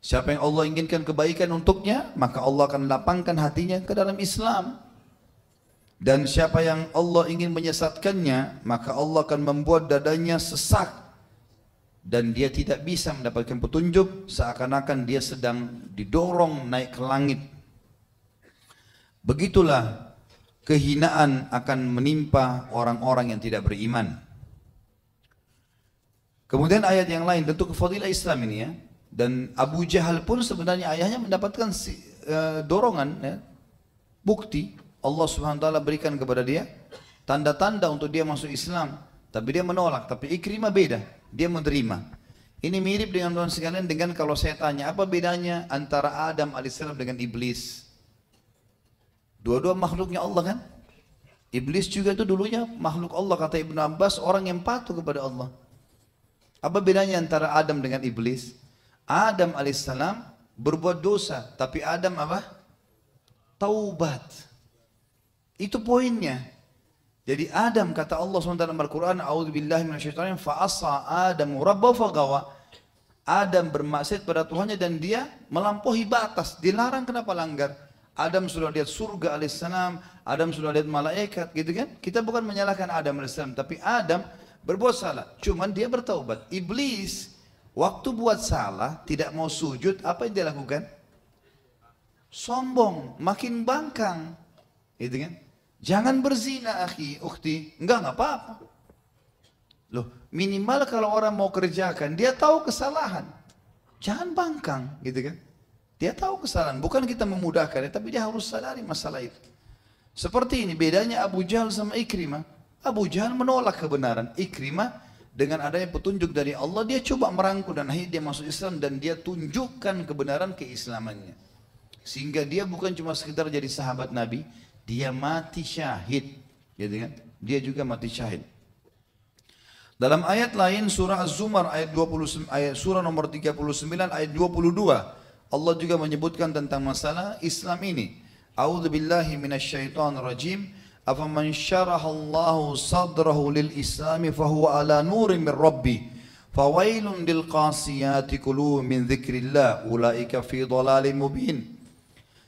Siapa yang Allah inginkan kebaikan untuknya, maka Allah akan lapangkan hatinya ke dalam Islam. Dan siapa yang Allah ingin menyesatkannya, maka Allah akan membuat dadanya sesak dan dia tidak bisa mendapatkan petunjuk, seakan-akan dia sedang didorong naik ke langit. Begitulah kehinaan akan menimpa orang-orang yang tidak beriman. Kemudian ayat yang lain, tentu kefadilah Islam ini ya. Dan Abu Jahal pun sebenarnya ayahnya mendapatkan dorongan ya, bukti. Allah Subhanahu wa taala berikan kepada dia tanda-tanda untuk dia masuk Islam, tapi dia menolak. Tapi Ikrimah beda, dia menerima. Ini mirip dengan teman sekalian dengan kalau saya tanya apa bedanya antara Adam alaihissalam dengan iblis. Dua-dua makhluknya Allah kan? Iblis juga itu dulunya makhluk Allah, kata Ibnu Abbas, orang yang patuh kepada Allah. Apa bedanya antara Adam dengan iblis? Adam alaihissalam berbuat dosa, tapi Adam apa? Taubat. Itu poinnya. Jadi Adam, kata Allah SWT dalam Al-Quran, a'udzubillahi minasyaitonir rajim, fa'asa Adam rabbahu faghawa. Adam bermaksiat pada Tuhannya dan dia melampaui batas. Dilarang, kenapa langgar? Adam sudah lihat surga alaihissalam, Adam sudah lihat malaikat, gitu kan? Kita bukan menyalahkan Adam alaihissalam, tapi Adam berbuat salah, cuman dia bertaubat. Iblis waktu buat salah tidak mau sujud, apa yang dia lakukan? Sombong, makin bangkang, gitu kan? Jangan berzina akhi, ukhti. Enggak apa-apa. Loh, minimal kalau orang mau kerjakan, dia tahu kesalahan. Jangan bangkang, gitu kan? Dia tahu kesalahan, bukan kita memudahkan, tapi dia harus sadari masalah itu. Seperti ini bedanya Abu Jahal sama Ikrimah. Abu Jahal menolak kebenaran. Ikrimah dengan adanya petunjuk dari Allah, dia coba merangkul dan akhirnya dia masuk Islam dan dia tunjukkan kebenaran keislamannya. Sehingga dia bukan cuma sekedar jadi sahabat Nabi, dia mati syahid, gitu kan? Dia juga mati syahid. Dalam ayat lain surah Az-Zumar ayat 29, surah nomor 39 ayat 22, Allah juga menyebutkan tentang masalah Islam ini. A'udzubillahi minasyaitonir rajim. Afaman syarahallahu sadrahu lil islami fahuwa ala nurin min rabbih fawailun lil qasiyati qulubuhum min dzikrillah ulaika fi dhalalin mubin.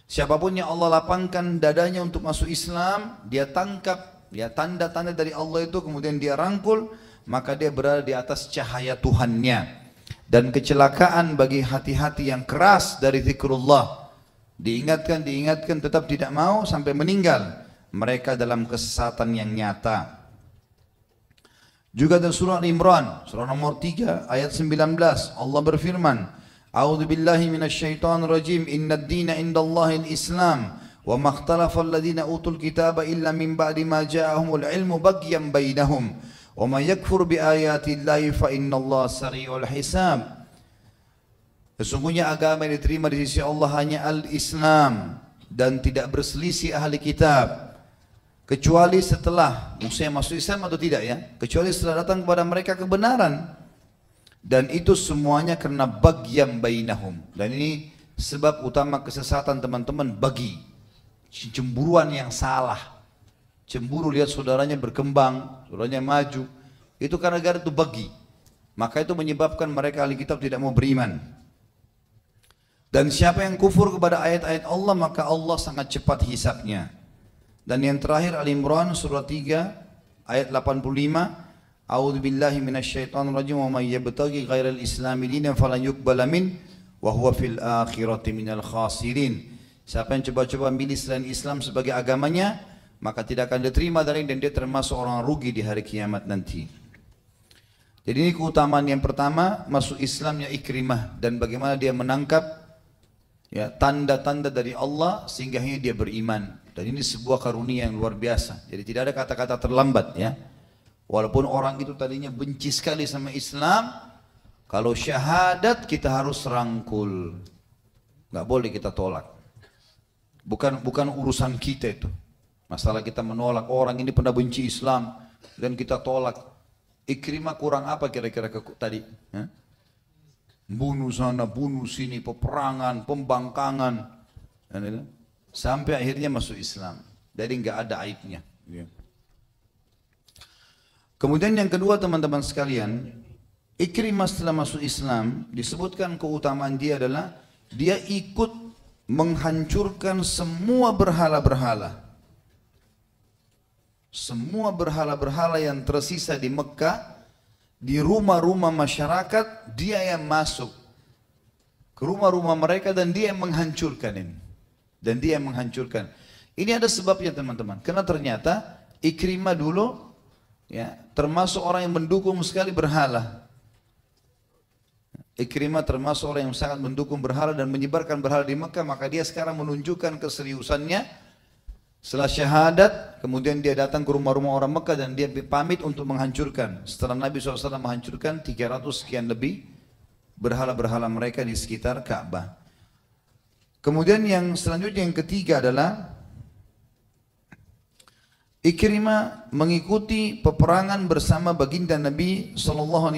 Siapapun yang Allah lapangkan dadanya untuk masuk Islam, dia tangkap ya tanda-tanda dari Allah itu, kemudian dia rangkul, maka dia berada di atas cahaya Tuhannya. Dan kecelakaan bagi hati-hati yang keras dari zikrullah. Diingatkan, tetap tidak mau sampai meninggal. Mereka dalam kesesatan yang nyata. Juga dalam surah Al-Imran, surah nomor 3 ayat 19, Allah berfirman, A'udzu billahi minasyaitonir rajim, innad dina indallahil Islam, wa ma ikhtalafa alladziina utul kitaba illa min ba'di ma ja'ahumul ilmu baghyan bainahum, wa may yakfur bi ayatillahi fa innallaha sari'ul hisab. Sesungguhnya agama yang diterima di sisi Allah hanya al-Islam dan tidak berselisih ahli kitab. Kecuali setelah maksudnya masuk Islam atau tidak ya, kecuali setelah datang kepada mereka kebenaran, dan itu semuanya karena bagyam bainahum. Dan ini sebab utama kesesatan teman-teman, bagi cemburuan yang salah, cemburu lihat saudaranya berkembang, saudaranya maju, itu karena gara itu bagi, maka itu menyebabkan mereka ahli kitab tidak mau beriman. Dan siapa yang kufur kepada ayat-ayat Allah, maka Allah sangat cepat hisabnya. Dan yang terakhir Al-Imran surah 3 ayat 85, A'udzu billahi minasyaitonir rajim, wa may yabtaghi ghairal islami dinan falan yuqbala min wa huwa fil akhirati minal khasirin. Siapa yang coba-coba memilih selain Islam sebagai agamanya, maka tidak akan diterima dari, dan dia termasuk orang rugi di hari kiamat nanti. Jadi ini keutamaan yang pertama, masuk Islamnya Ikrimah, dan bagaimana dia menangkap ya tanda-tanda dari Allah sehingga dia beriman. Dan ini sebuah karunia yang luar biasa. Jadi tidak ada kata-kata terlambat ya. Walaupun orang itu tadinya benci sekali sama Islam, kalau syahadat kita harus rangkul, nggak boleh kita tolak. Bukan urusan kita itu. Masalah kita menolak orang ini pernah benci Islam dan kita tolak. Ikrimah kurang apa kira-kira tadi? Ya? Bunuh sana, bunuh sini, peperangan, pembangkangan, sampai akhirnya masuk Islam. Jadi nggak ada aibnya. Kemudian yang kedua teman-teman sekalian, Ikrimah setelah masuk Islam disebutkan keutamaan dia adalah dia ikut menghancurkan semua berhala-berhala. Semua berhala-berhala yang tersisa di Mekah, di rumah-rumah masyarakat, dia yang masuk ke rumah-rumah mereka dan dia yang menghancurkan ini. Dan dia yang menghancurkan. Ini ada sebabnya teman-teman. Karena ternyata Ikrimah dulu ya termasuk orang yang mendukung sekali berhala. Ikrimah termasuk orang yang sangat mendukung berhala dan menyebarkan berhala di Mekah. Maka dia sekarang menunjukkan keseriusannya. Setelah syahadat, kemudian dia datang ke rumah-rumah orang Mekah dan dia pamit untuk menghancurkan. Setelah Nabi SAW menghancurkan 300 sekian lebih berhala-berhala mereka di sekitar Ka'bah. Kemudian yang selanjutnya yang ketiga adalah Ikrimah mengikuti peperangan bersama baginda Nabi SAW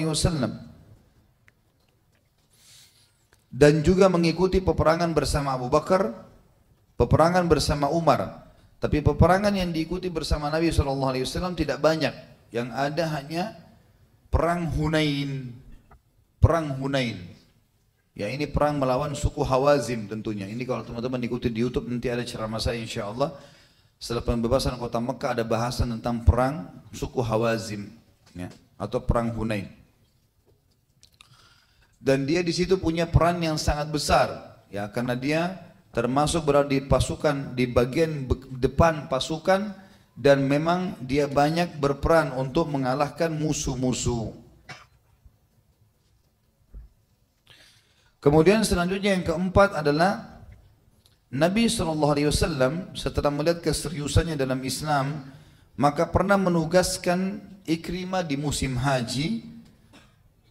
dan juga mengikuti peperangan bersama Abu Bakar, peperangan bersama Umar. Tapi peperangan yang diikuti bersama Nabi SAW tidak banyak. Yang ada hanya perang Hunain. Perang Hunain. Ya ini perang melawan suku Hawazim tentunya. Ini kalau teman-teman ikuti di YouTube nanti ada ceramah saya insya Allah. Setelah pembebasan kota Mekah ada bahasan tentang perang suku Hawazim. Ya, atau perang Hunain. Dan dia di situ punya peran yang sangat besar. Ya karena dia termasuk berada di pasukan, di bagian depan pasukan, dan memang dia banyak berperan untuk mengalahkan musuh-musuh. Kemudian selanjutnya yang keempat adalah Nabi SAW setelah melihat keseriusannya dalam Islam, maka pernah menugaskan Ikrimah di musim haji,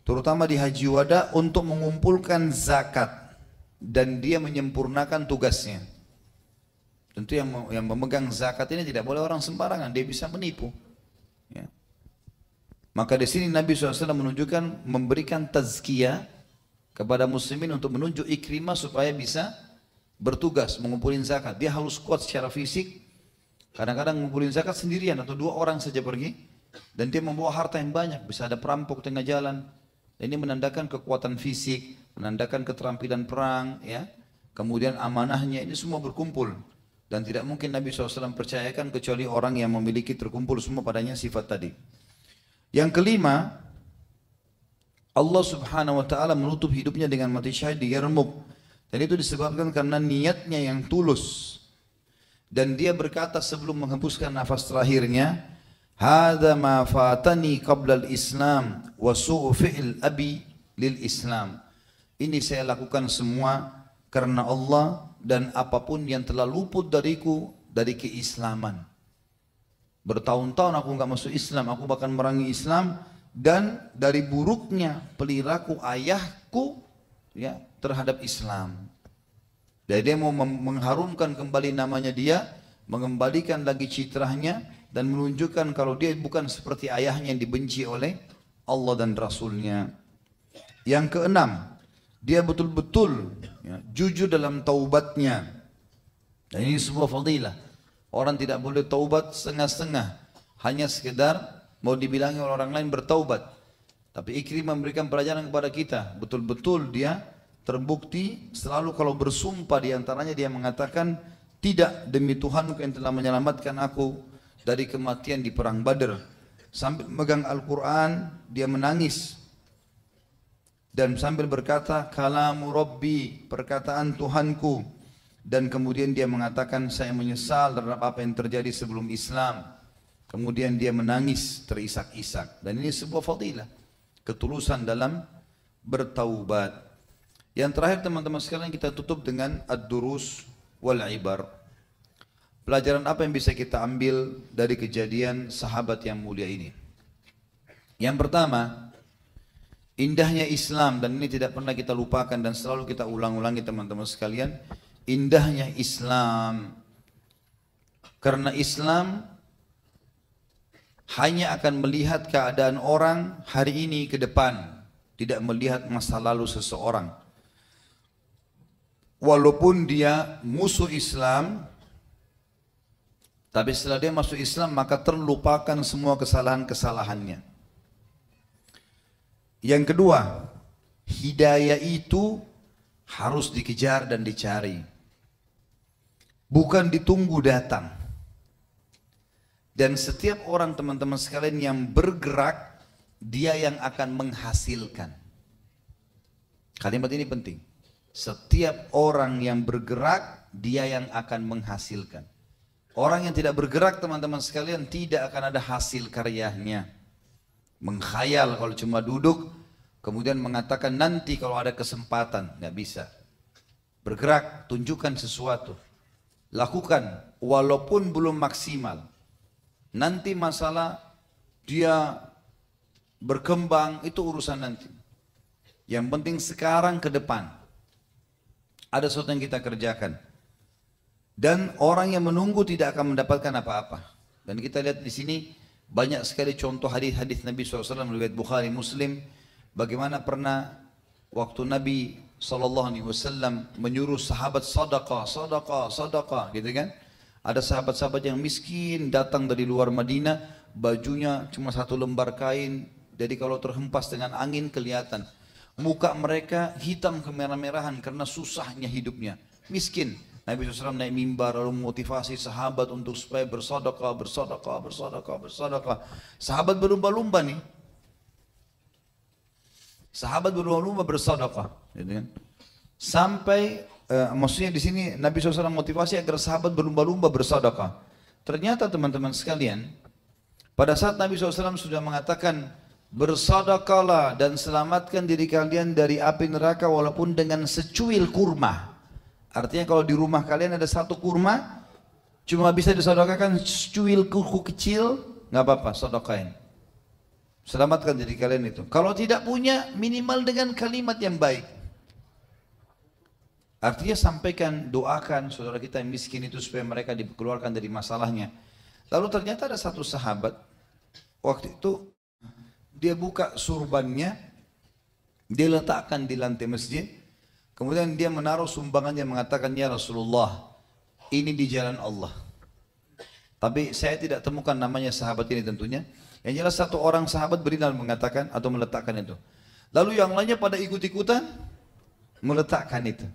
terutama di Haji Wada, untuk mengumpulkan zakat. Dan dia menyempurnakan tugasnya. Tentu yang memegang zakat ini tidak boleh orang sembarangan, dia bisa menipu. Ya. Maka di sini Nabi SAW menunjukkan memberikan tazkiyah kepada muslimin untuk menunjuk Ikrimah supaya bisa bertugas mengumpulin zakat. Dia harus kuat secara fisik. Kadang-kadang mengumpulin zakat sendirian atau 2 orang saja pergi, dan dia membawa harta yang banyak, bisa ada perampok tengah jalan. Dan ini menandakan kekuatan fisik, menandakan keterampilan perang, ya. Kemudian amanahnya ini semua berkumpul. Dan tidak mungkin Nabi SAW percayakan kecuali orang yang memiliki terkumpul semua padanya sifat tadi. Yang kelima, Allah Subhanahu wa Ta'ala menutup hidupnya dengan mati syahid di Yarmuk. Dan itu disebabkan karena niatnya yang tulus. Dan dia berkata sebelum menghembuskan nafas terakhirnya, Hadza ma fatani qabla al-Islam wa su'u fi'l abi lil Islam. Ini saya lakukan semua karena Allah dan apapun yang telah luput dariku dari keislaman. Bertahun-tahun aku enggak masuk Islam, aku bahkan merangi Islam, dan dari buruknya perilaku ayahku ya terhadap Islam. Dan dia mau mengharumkan kembali namanya dia, mengembalikan lagi citranya, dan menunjukkan kalau dia bukan seperti ayahnya yang dibenci oleh Allah dan Rasulnya. Yang keenam, dia betul-betul ya, jujur dalam taubatnya. Dan ini sebuah fadilah. Orang tidak boleh taubat setengah-setengah, hanya sekedar mau dibilangi oleh orang lain bertaubat. Tapi Ikrimah memberikan pelajaran kepada kita, betul-betul dia terbukti selalu kalau bersumpah, diantaranya dia mengatakan, tidak demi Tuhanku yang telah menyelamatkan aku dari kematian di perang Badar. Sambil megang Al-Quran dia menangis dan sambil berkata kalamu Rabbi, perkataan Tuhanku. Dan kemudian dia mengatakan saya menyesal terhadap apa yang terjadi sebelum Islam. Kemudian dia menangis terisak-isak. Dan ini sebuah fadilah, ketulusan dalam bertaubat. Yang terakhir teman-teman sekalian, kita tutup dengan ad-durus wal ibar. Pelajaran apa yang bisa kita ambil dari kejadian sahabat yang mulia ini? Yang pertama, indahnya Islam, dan ini tidak pernah kita lupakan dan selalu kita ulang-ulangi teman-teman sekalian. Indahnya Islam, karena Islam hanya akan melihat keadaan orang hari ini ke depan, tidak melihat masa lalu seseorang. Walaupun dia musuh Islam, tapi setelah dia masuk Islam maka terlupakan semua kesalahan-kesalahannya. Yang kedua, hidayah itu harus dikejar dan dicari, bukan ditunggu datang. Dan setiap orang teman-teman sekalian yang bergerak, dia yang akan menghasilkan. Kalimat ini penting. Setiap orang yang bergerak, dia yang akan menghasilkan. Orang yang tidak bergerak teman-teman sekalian tidak akan ada hasil karyanya. Mengkhayal kalau cuma duduk, kemudian mengatakan nanti kalau ada kesempatan, nggak bisa. Bergerak, tunjukkan sesuatu. Lakukan walaupun belum maksimal. Nanti masalah dia berkembang itu urusan nanti. Yang penting sekarang ke depan ada sesuatu yang kita kerjakan. Dan orang yang menunggu tidak akan mendapatkan apa-apa. Dan kita lihat di sini banyak sekali contoh hadis-hadis Nabi SAW riwayat Bukhari Muslim. Bagaimana pernah waktu Nabi SAW menyuruh sahabat sadaqah gitu kan. Ada sahabat-sahabat yang miskin datang dari luar Madinah, bajunya cuma satu lembar kain, jadi kalau terhempas dengan angin kelihatan. Muka mereka hitam kemerah-merahan karena susahnya hidupnya, miskin. Nabi SAW naik mimbar lalu memotivasi sahabat untuk supaya bersedekah. Sahabat berlumba-lumba nih. Sahabat berlumba-lumba bersedekah, gitu kan. Sampai maksudnya di sini Nabi SAW motivasi agar sahabat berlumba-lumba bersedekah. Ternyata teman-teman sekalian, pada saat Nabi SAW sudah mengatakan bersedekahlah dan selamatkan diri kalian dari api neraka walaupun dengan secuil kurma. Artinya kalau di rumah kalian ada satu kurma, cuma bisa disedekahkan secuil kuku kecil, nggak apa-apa, sedekahin. Selamatkan diri kalian itu. Kalau tidak punya, minimal dengan kalimat yang baik. Artinya sampaikan, doakan saudara kita yang miskin itu supaya mereka dikeluarkan dari masalahnya. Lalu ternyata ada satu sahabat, waktu itu dia buka surbannya, dia letakkan di lantai masjid. Kemudian dia menaruh sumbangannya mengatakan, ya Rasulullah, ini di jalan Allah. Tapi saya tidak temukan namanya sahabat ini tentunya. Yang jelas satu orang sahabat berinal mengatakan atau meletakkan itu. Lalu yang lainnya pada ikut-ikutan meletakkan itu.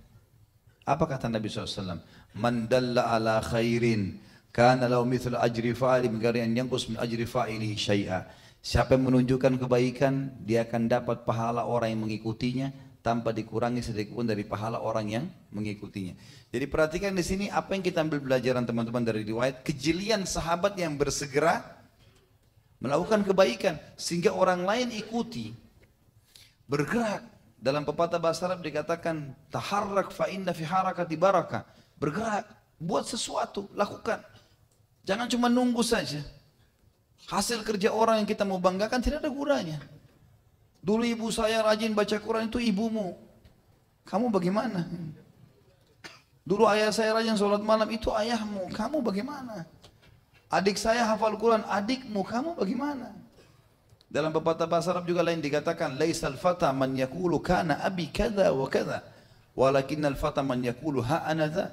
Apa kata Nabi SAW? Man dalla ala khairin kana lahu mithlu ajri fa'ili min ghairi an yanqus min ajri fa'ilihi syai'a. Siapa yang menunjukkan kebaikan, dia akan dapat pahala orang yang mengikutinya tanpa dikurangi sedikit pun dari pahala orang yang mengikutinya. Jadi perhatikan di sini apa yang kita ambil pelajaran teman-teman dari riwayat kejelian sahabat yang bersegera melakukan kebaikan sehingga orang lain ikuti, bergerak. Dalam pepatah bahasa Arab dikatakan taharrak fa inna fi harakati barakah. Bergerak, buat sesuatu, lakukan. Jangan cuma nunggu saja. Hasil kerja orang yang kita mau banggakan tidak ada gunanya. Dulu ibu saya rajin baca Quran, itu ibumu. Kamu bagaimana? Dulu ayah saya rajin sholat malam, itu ayahmu. Kamu bagaimana? Adik saya hafal Quran, adikmu. Kamu bagaimana? Dalam pepatah bahasa Arab juga lain dikatakan, laisal fata man yaqulu kana abi kada wa kada, walakinnal fata man yaqulu ha ana dha.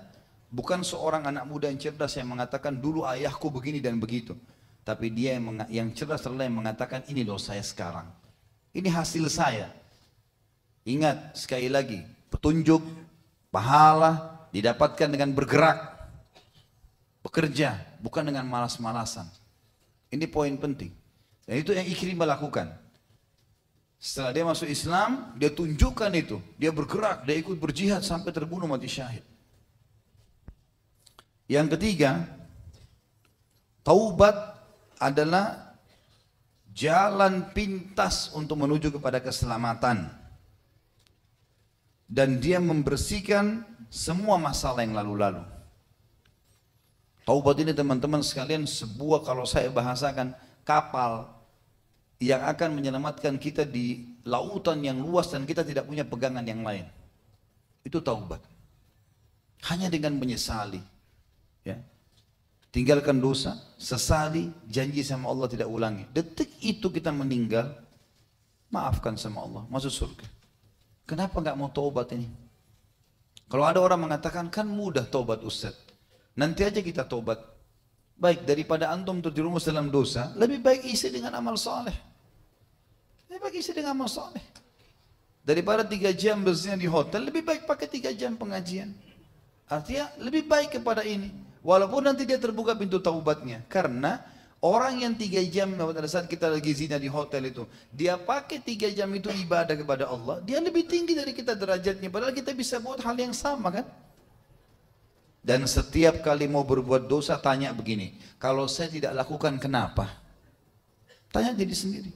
Bukan seorang anak muda yang cerdas yang mengatakan dulu ayahku begini dan begitu. Tapi dia yang cerdas adalah yang mengatakan ini loh saya sekarang. Ini hasil saya. Ingat sekali lagi, petunjuk, pahala didapatkan dengan bergerak, bekerja, bukan dengan malas-malasan. Ini poin penting. Dan itu yang Ikrimah lakukan. Setelah dia masuk Islam, dia tunjukkan itu. Dia bergerak, dia ikut berjihad sampai terbunuh mati syahid. Yang ketiga, taubat adalah jalan pintas untuk menuju kepada keselamatan. Dan dia membersihkan semua masalah yang lalu-lalu. Taubat ini teman-teman sekalian sebuah, kalau saya bahasakan, kapal yang akan menyelamatkan kita di lautan yang luas dan kita tidak punya pegangan yang lain. Itu taubat. Hanya dengan menyesali, ya, tinggalkan dosa, sesali, janji sama Allah tidak ulangi. Detik itu kita meninggal, maafkan sama Allah, masuk surga. Kenapa nggak mau taubat ini? Kalau ada orang mengatakan kan mudah taubat Ustaz, nanti aja kita taubat. Baik, daripada antum terjerumus dalam dosa, lebih baik isi dengan amal soleh. Lebih baik isi dengan amal soleh. Daripada 3 jam berzina di hotel, lebih baik pakai 3 jam pengajian. Artinya lebih baik kepada ini. Walaupun nanti dia terbuka pintu taubatnya. Karena orang yang 3 jam pada saat kita lagi zina di hotel itu, dia pakai 3 jam itu ibadah kepada Allah, dia lebih tinggi dari kita derajatnya. Padahal kita bisa buat hal yang sama kan? Dan setiap kali mau berbuat dosa tanya begini, kalau saya tidak lakukan kenapa? Tanya diri sendiri.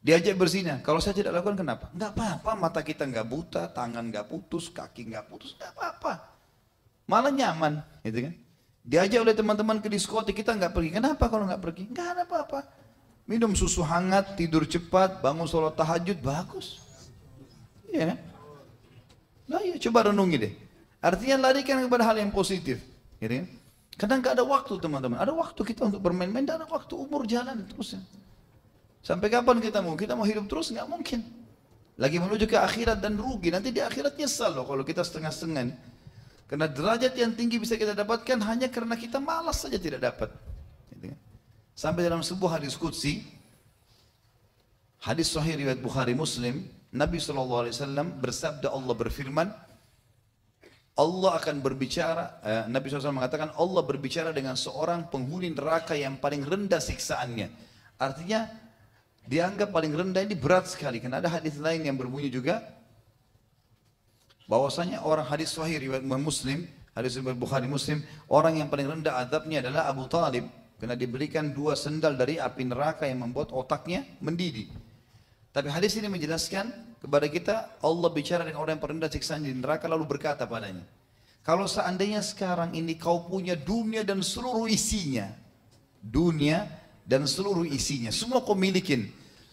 Diajak berzina, kalau saya tidak lakukan kenapa? Enggak apa-apa, mata kita enggak buta, tangan enggak putus, kaki enggak putus, enggak apa-apa. Malah nyaman, gitu kan? Diajak oleh teman-teman ke diskotik, kita enggak pergi. Kenapa kalau enggak pergi? Enggak ada apa-apa. Minum susu hangat, tidur cepat, bangun sholat tahajud, bagus. Iya kan? Nah ya, coba renungi deh. Artinya larikan kepada hal yang positif, gitu kan? Kadang enggak ada waktu teman-teman. Ada waktu kita untuk bermain-main, dan ada waktu umur jalan terus ya. Sampai kapan kita mau? Kita mau hidup terus? Nggak mungkin. Lagi menuju ke akhirat dan rugi. Nanti di akhirat nyesal loh kalau kita setengah-setengah. Karena derajat yang tinggi bisa kita dapatkan hanya karena kita malas saja tidak dapat. Sampai dalam sebuah hadis qudsi, hadis sahih riwayat Bukhari Muslim, Nabi SAW bersabda, Allah berfirman, Allah akan berbicara, Nabi SAW mengatakan, Allah berbicara dengan seorang penghuni neraka yang paling rendah siksaannya. Artinya, dianggap paling rendah ini berat sekali. Karena ada hadis lain yang berbunyi juga bahwasanya orang, hadis sahih riwayat Muslim, hadis riwayat Bukhari Muslim, orang yang paling rendah azabnya adalah Abu Talib, karena diberikan 2 sendal dari api neraka yang membuat otaknya mendidih. Tapi hadis ini menjelaskan kepada kita, Allah bicara dengan orang yang paling rendah siksaan di neraka lalu berkata padanya, kalau seandainya sekarang ini kau punya dunia dan seluruh isinya, dunia dan seluruh isinya, semua kau milikin.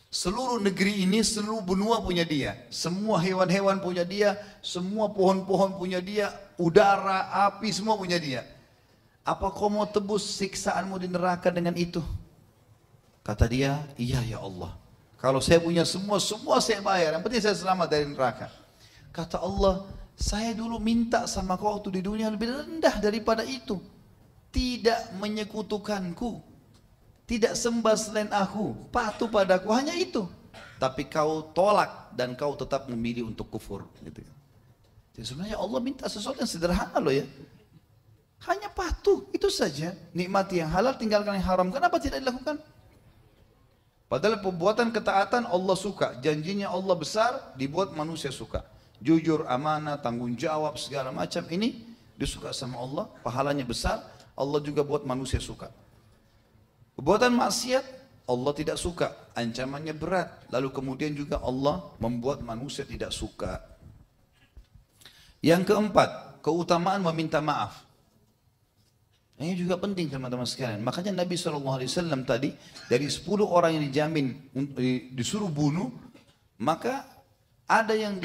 Seluruh negeri ini, seluruh benua punya dia. Semua hewan-hewan punya dia. Semua pohon-pohon punya dia. Udara, api, semua punya dia. Apa kau mau tebus siksaanmu di neraka dengan itu? Kata dia, iya ya Allah. Kalau saya punya semua saya bayar. Yang penting saya selamat dari neraka. Kata Allah, saya dulu minta sama kau waktu di dunia lebih rendah daripada itu. Tidak menyekutukanku. Tidak sembah selain aku, patuh padaku, hanya itu. Tapi kau tolak dan kau tetap memilih untuk kufur. Gitu. Jadi sebenarnya Allah minta sesuatu yang sederhana loh ya. Hanya patuh, itu saja. Nikmati yang halal, tinggalkan yang haram. Kenapa tidak dilakukan? Padahal perbuatan ketaatan Allah suka. Janjinya Allah besar, dibuat manusia suka. Jujur, amanah, tanggung jawab, segala macam ini disuka sama Allah. Pahalanya besar, Allah juga buat manusia suka. Perbuatan maksiat, Allah tidak suka, ancamannya berat. Lalu kemudian juga Allah membuat manusia tidak suka. Yang keempat, keutamaan meminta maaf. Ini juga penting teman-teman sekalian. Makanya Nabi SAW tadi, dari 10 orang yang dijamin disuruh bunuh, maka ada yang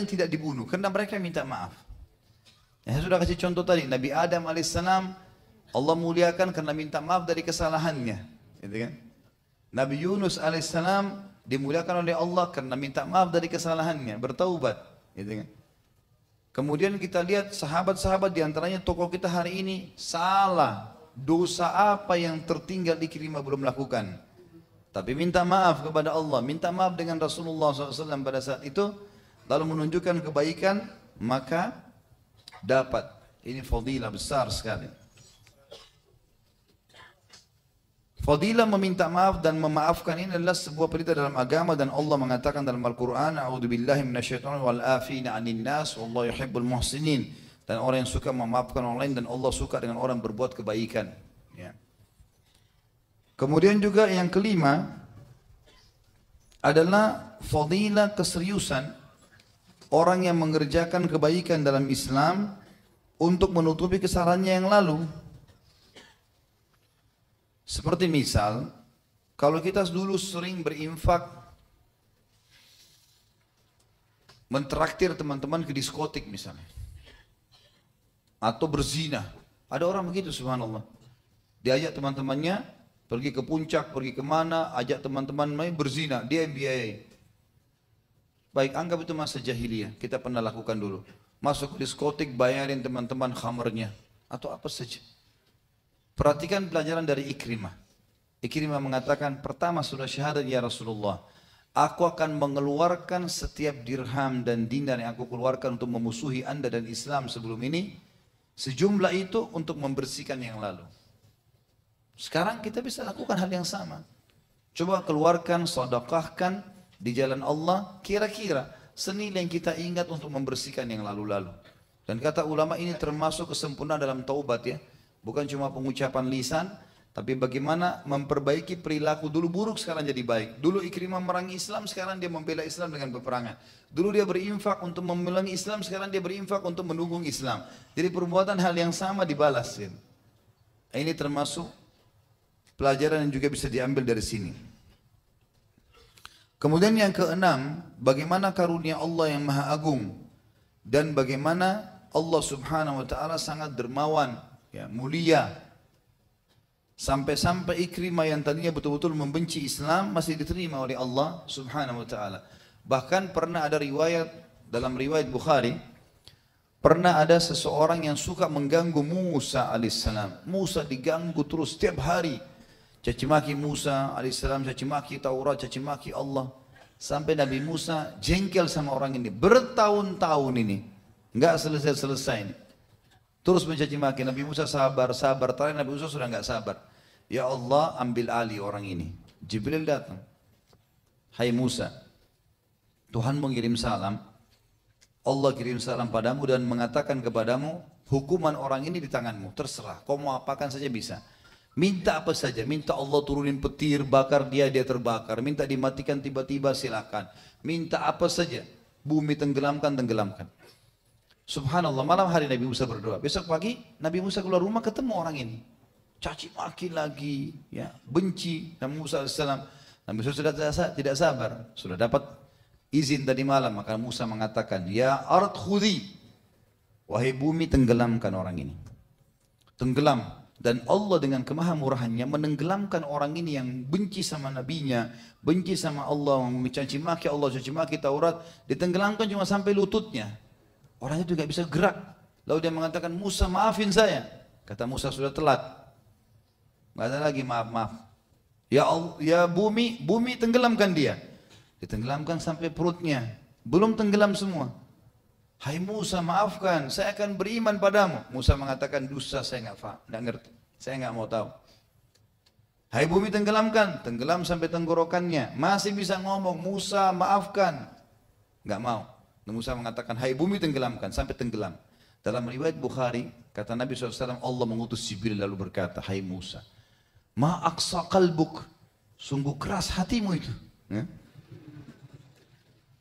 tidak dibunuh karena mereka minta maaf. Saya sudah kasih contoh tadi, Nabi Adam alaihissalam Allah muliakan karena minta maaf dari kesalahannya, gitu kan? Nabi Yunus alaihissalam dimuliakan oleh Allah karena minta maaf dari kesalahannya, bertaubat, gitu kan? Kemudian kita lihat sahabat-sahabat diantaranya tokoh kita hari ini salah, dosa apa yang tertinggal Ikrimah belum lakukan, tapi minta maaf kepada Allah, minta maaf dengan Rasulullah SAW pada saat itu, lalu menunjukkan kebaikan, maka dapat. Ini fadilah besar sekali. Fadilah meminta maaf dan memaafkan ini adalah sebuah perintah dalam agama, dan Allah mengatakan dalam Al-Quran, A'udzubillahi minasyaitonir wal afina 'anil nas wallahu yuhibbul muhsinin. Dan orang yang suka memaafkan orang lain, dan Allah suka dengan orang berbuat kebaikan. Ya. Kemudian juga yang kelima adalah fadilah keseriusan orang yang mengerjakan kebaikan dalam Islam untuk menutupi kesalahannya yang lalu. Seperti misal, kalau kita dulu sering berinfak, mentraktir teman-teman ke diskotik misalnya, atau berzina. Ada orang begitu, subhanallah. Diajak teman-temannya pergi ke puncak, pergi kemana, ajak teman-teman main berzina, dia yang biayai. Baik, anggap itu masa jahiliyah, kita pernah lakukan dulu. Masuk ke diskotik, bayarin teman-teman khamernya, atau apa saja. Perhatikan pelajaran dari Ikrimah. Ikrimah mengatakan, pertama sudah syahadat ya Rasulullah, aku akan mengeluarkan setiap dirham dan dinar yang aku keluarkan untuk memusuhi anda dan Islam sebelum ini, sejumlah itu untuk membersihkan yang lalu. Sekarang kita bisa lakukan hal yang sama. Coba keluarkan, sedekahkan di jalan Allah, kira-kira senilai yang kita ingat untuk membersihkan yang lalu-lalu. Dan kata ulama, ini termasuk kesempurnaan dalam taubat ya. Bukan cuma pengucapan lisan, tapi bagaimana memperbaiki perilaku. Dulu buruk, sekarang jadi baik. Dulu Ikrimah memerangi Islam, sekarang dia membela Islam dengan peperangan. Dulu dia berinfak untuk memerangi Islam, sekarang dia berinfak untuk mendukung Islam. Jadi perbuatan hal yang sama dibalas ya. Ini termasuk pelajaran yang juga bisa diambil dari sini. Kemudian yang keenam, bagaimana karunia Allah yang maha agung, dan bagaimana Allah subhanahu wa ta'ala sangat dermawan, ya, mulia. Sampai-sampai Ikrimah yang tadinya betul-betul membenci Islam masih diterima oleh Allah subhanahu wa ta'ala. Bahkan pernah ada riwayat, dalam riwayat Bukhari, pernah ada seseorang yang suka mengganggu Musa alaihissalam. Musa diganggu terus setiap hari. Cacimaki Musa alaihissalam, cacimaki Taurat, cacimaki Allah. Sampai Nabi Musa jengkel sama orang ini. Bertahun-tahun ini. Enggak selesai-selesai ini. Terus mencaci maki. Nabi Musa sabar. Terakhir Nabi Musa sudah enggak sabar. Ya Allah, ambil alih orang ini. Jibril datang. Hai Musa, Tuhan mengirim salam. Allah kirim salam padamu dan mengatakan kepadamu, hukuman orang ini di tanganmu. Terserah, kau mau apakan saja bisa. Minta apa saja, minta Allah turunin petir, bakar dia terbakar. Minta dimatikan tiba-tiba, silakan. Minta apa saja, bumi tenggelamkan. Subhanallah, malam hari Nabi Musa berdoa. Besok pagi Nabi Musa keluar rumah, ketemu orang ini. Caci maki lagi, ya, benci Nabi Musa AS. Nabi Musa sudah tidak sabar, sudah dapat izin tadi malam. Maka Musa mengatakan, ya ard khudhi, wahai bumi tenggelamkan orang ini. Tenggelam. Dan Allah dengan kemahamurahannya menenggelamkan orang ini yang benci sama nabinya, benci sama Allah, mencaci maki Allah, caci maki Taurat, ditenggelamkan cuma sampai lututnya. Orang itu tidak bisa gerak. Lalu dia mengatakan, Musa maafin saya. Kata Musa, sudah telat. Tidak ada lagi maaf. Ya Allah, ya bumi tenggelamkan dia. Ditenggelamkan sampai perutnya. Belum tenggelam semua. Hai Musa, maafkan, saya akan beriman padamu. Musa mengatakan, dosa saya nggak ngerti. Saya nggak mau tahu. Hai bumi tenggelamkan, tenggelam sampai tenggorokannya. Masih bisa ngomong, Musa maafkan. Nggak mau. Musa mengatakan, hai bumi tenggelamkan, sampai tenggelam. Dalam riwayat Bukhari, kata Nabi SAW, Allah mengutus Jibril lalu berkata, hai Musa, ma aqsa qalbuk, Sungguh keras hatimu itu. Ya.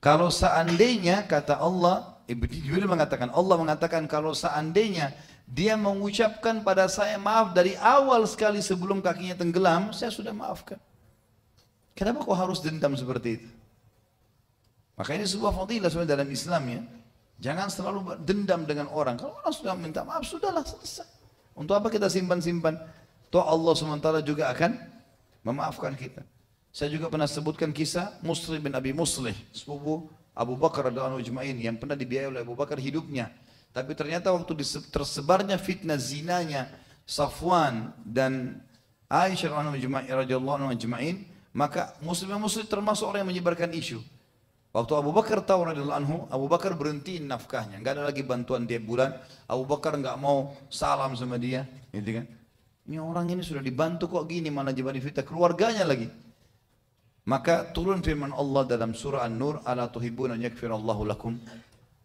Kalau seandainya kata Allah, Ibnu Jibril mengatakan, Allah mengatakan kalau seandainya dia mengucapkan pada saya maaf dari awal sekali sebelum kakinya tenggelam, saya sudah maafkan. Kenapa kau harus dendam seperti itu? Maka ini sebuah fadilah sebenarnya dalam Islam ya. Jangan selalu dendam dengan orang. Kalau orang sudah minta maaf, sudahlah selesai. Untuk apa kita simpan-simpan? Toh Allah SWT juga akan memaafkan kita. Saya juga pernah sebutkan kisah Muslim bin Abi Muslih, sepupu Abu Bakar radhiyallahu anhu ajma'in yang pernah dibiayai oleh Abu Bakar hidupnya. Tapi ternyata waktu tersebarnya fitnah zinanya Safwan dan Aisyah radhiyallahu anhu ajma'in, maka Muslim termasuk orang yang menyebarkan isu. Waktu Abu Bakar tahu radhiyallahu anhu, Abu Bakar berhentiin nafkahnya, nggak ada lagi bantuan tiap bulan. Abu Bakar nggak mau salam sama dia, gitu kan? Ini orang ini sudah dibantu kok gini, mana jebani fitnah keluarganya lagi. Maka turun firman Allah dalam surah An-Nur, ala tuhibbuna yaghfirallahu lakum.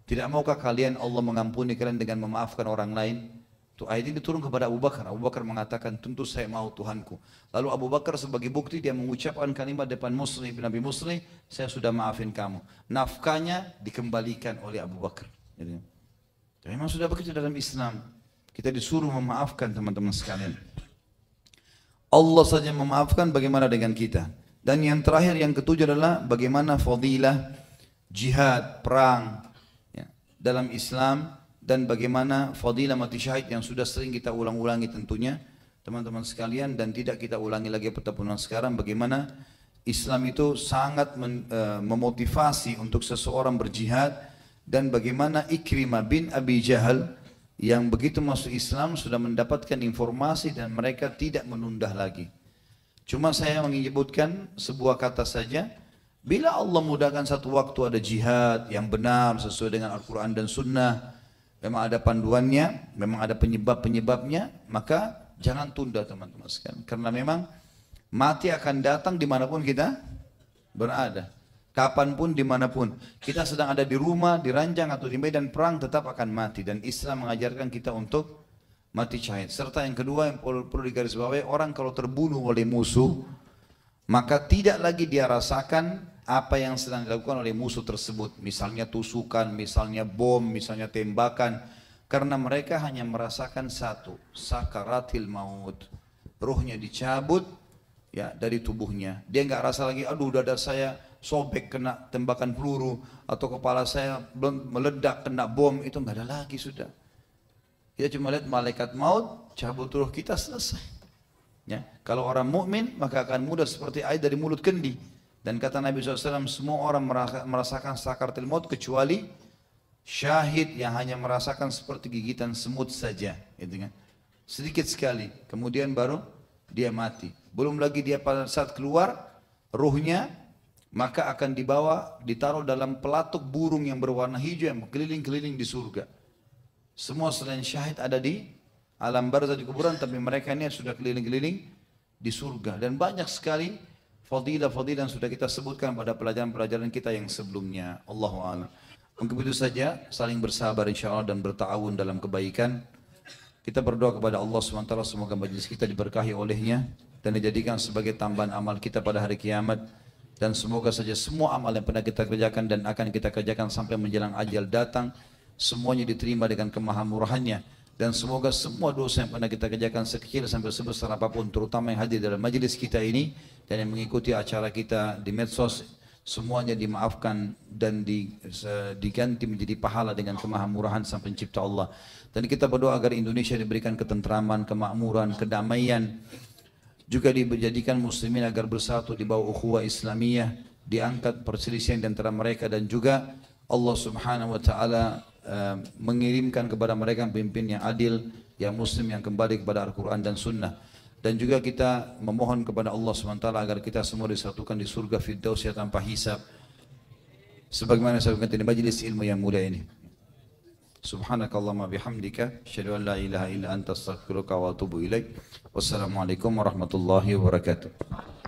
Tidak maukah kalian Allah mengampuni kalian dengan memaafkan orang lain? Itu ayat ini turun kepada Abu Bakar. Abu Bakar mengatakan, tentu saya mau Tuhanku. Lalu Abu Bakar sebagai bukti dia mengucapkan kalimat depan Muslim bin Abi Muslih, saya sudah maafin kamu. Nafkahnya dikembalikan oleh Abu Bakar. Jadi, memang sudah begitu dalam Islam. Kita disuruh memaafkan teman-teman sekalian. Allah saja memaafkan, bagaimana dengan kita? Dan yang terakhir, yang ketujuh adalah bagaimana fadilah jihad, perang dalam Islam, dan bagaimana fadilah mati syahid yang sudah sering kita ulang-ulangi tentunya teman-teman sekalian, dan tidak kita ulangi lagi pertemuan sekarang. Bagaimana Islam itu sangat memotivasi untuk seseorang berjihad, dan bagaimana Ikrimah bin Abi Jahal yang begitu masuk Islam sudah mendapatkan informasi dan mereka tidak menunda lagi. Cuma saya menyebutkan sebuah kata saja. Bila Allah mudahkan satu waktu ada jihad yang benar sesuai dengan Al-Quran dan Sunnah, memang ada panduannya, memang ada penyebab-penyebabnya, maka jangan tunda teman-teman sekalian. Karena memang mati akan datang dimanapun kita berada. Kapanpun, dimanapun. Kita sedang ada di rumah, di ranjang atau di medan perang, tetap akan mati. Dan Islam mengajarkan kita untuk mati syahid. Serta yang kedua yang perlu digarisbawahi, orang kalau terbunuh oleh musuh, maka tidak lagi dia rasakan apa yang sedang dilakukan oleh musuh tersebut. Misalnya tusukan, misalnya bom, misalnya tembakan. Karena mereka hanya merasakan satu, sakaratil maut. Ruhnya dicabut ya dari tubuhnya. Dia nggak rasa lagi, aduh dada saya sobek kena tembakan peluru, atau kepala saya meledak kena bom. Itu nggak ada lagi sudah. Kita cuma lihat malaikat maut, cabut ruh kita, selesai. Ya, kalau orang mukmin maka akan mudah seperti air dari mulut kendi. Dan kata Nabi SAW, semua orang merasakan sakaratul maut kecuali syahid yang hanya merasakan seperti gigitan semut saja, gitu kan? Sedikit sekali, kemudian baru dia mati. Belum lagi dia pada saat keluar ruhnya, maka akan dibawa, ditaruh dalam pelatuk burung yang berwarna hijau yang keliling-keliling di surga. Semua selain syahid ada di alam barzah di kuburan, tapi mereka ini sudah keliling-keliling di surga. Dan banyak sekali fadilah-fadilah yang sudah kita sebutkan pada pelajaran-pelajaran kita yang sebelumnya. Allahu a'lam. Mungkin itu saja, saling bersabar insyaAllah dan berta'awun dalam kebaikan. Kita berdoa kepada Allah SWT, semoga majlis kita diberkahi olehnya dan dijadikan sebagai tambahan amal kita pada hari kiamat. Dan semoga saja semua amal yang pernah kita kerjakan dan akan kita kerjakan sampai menjelang ajal datang, semuanya diterima dengan kemahamurahannya. Dan semoga semua dosa yang pernah kita kerjakan sekecil sampai sebesar apapun, terutama yang hadir dalam majelis kita ini dan yang mengikuti acara kita di medsos, semuanya dimaafkan dan diganti menjadi pahala dengan kemahamurahan Sang Pencipta Allah. Dan kita berdoa agar Indonesia diberikan ketentraman, kemakmuran, kedamaian, juga dijadikan muslimin agar bersatu di bawah ukhuwah Islamiyah, diangkat perselisihan di antara mereka, dan juga Allah Subhanahu wa taala mengirimkan kepada mereka pemimpin yang adil, yang muslim, yang kembali kepada Al-Quran dan Sunnah. Dan juga kita memohon kepada Allah SWT agar kita semua disatukan di surga Firdaus tanpa hisab, sebagaimana saya katakan di majlis ilmu yang mulia ini. Subhanakallahumma bihamdika, asyhadu an la ilaha illa anta, astaghfiruka wa atubu ilaik. Wassalamualaikum warahmatullahi wabarakatuh.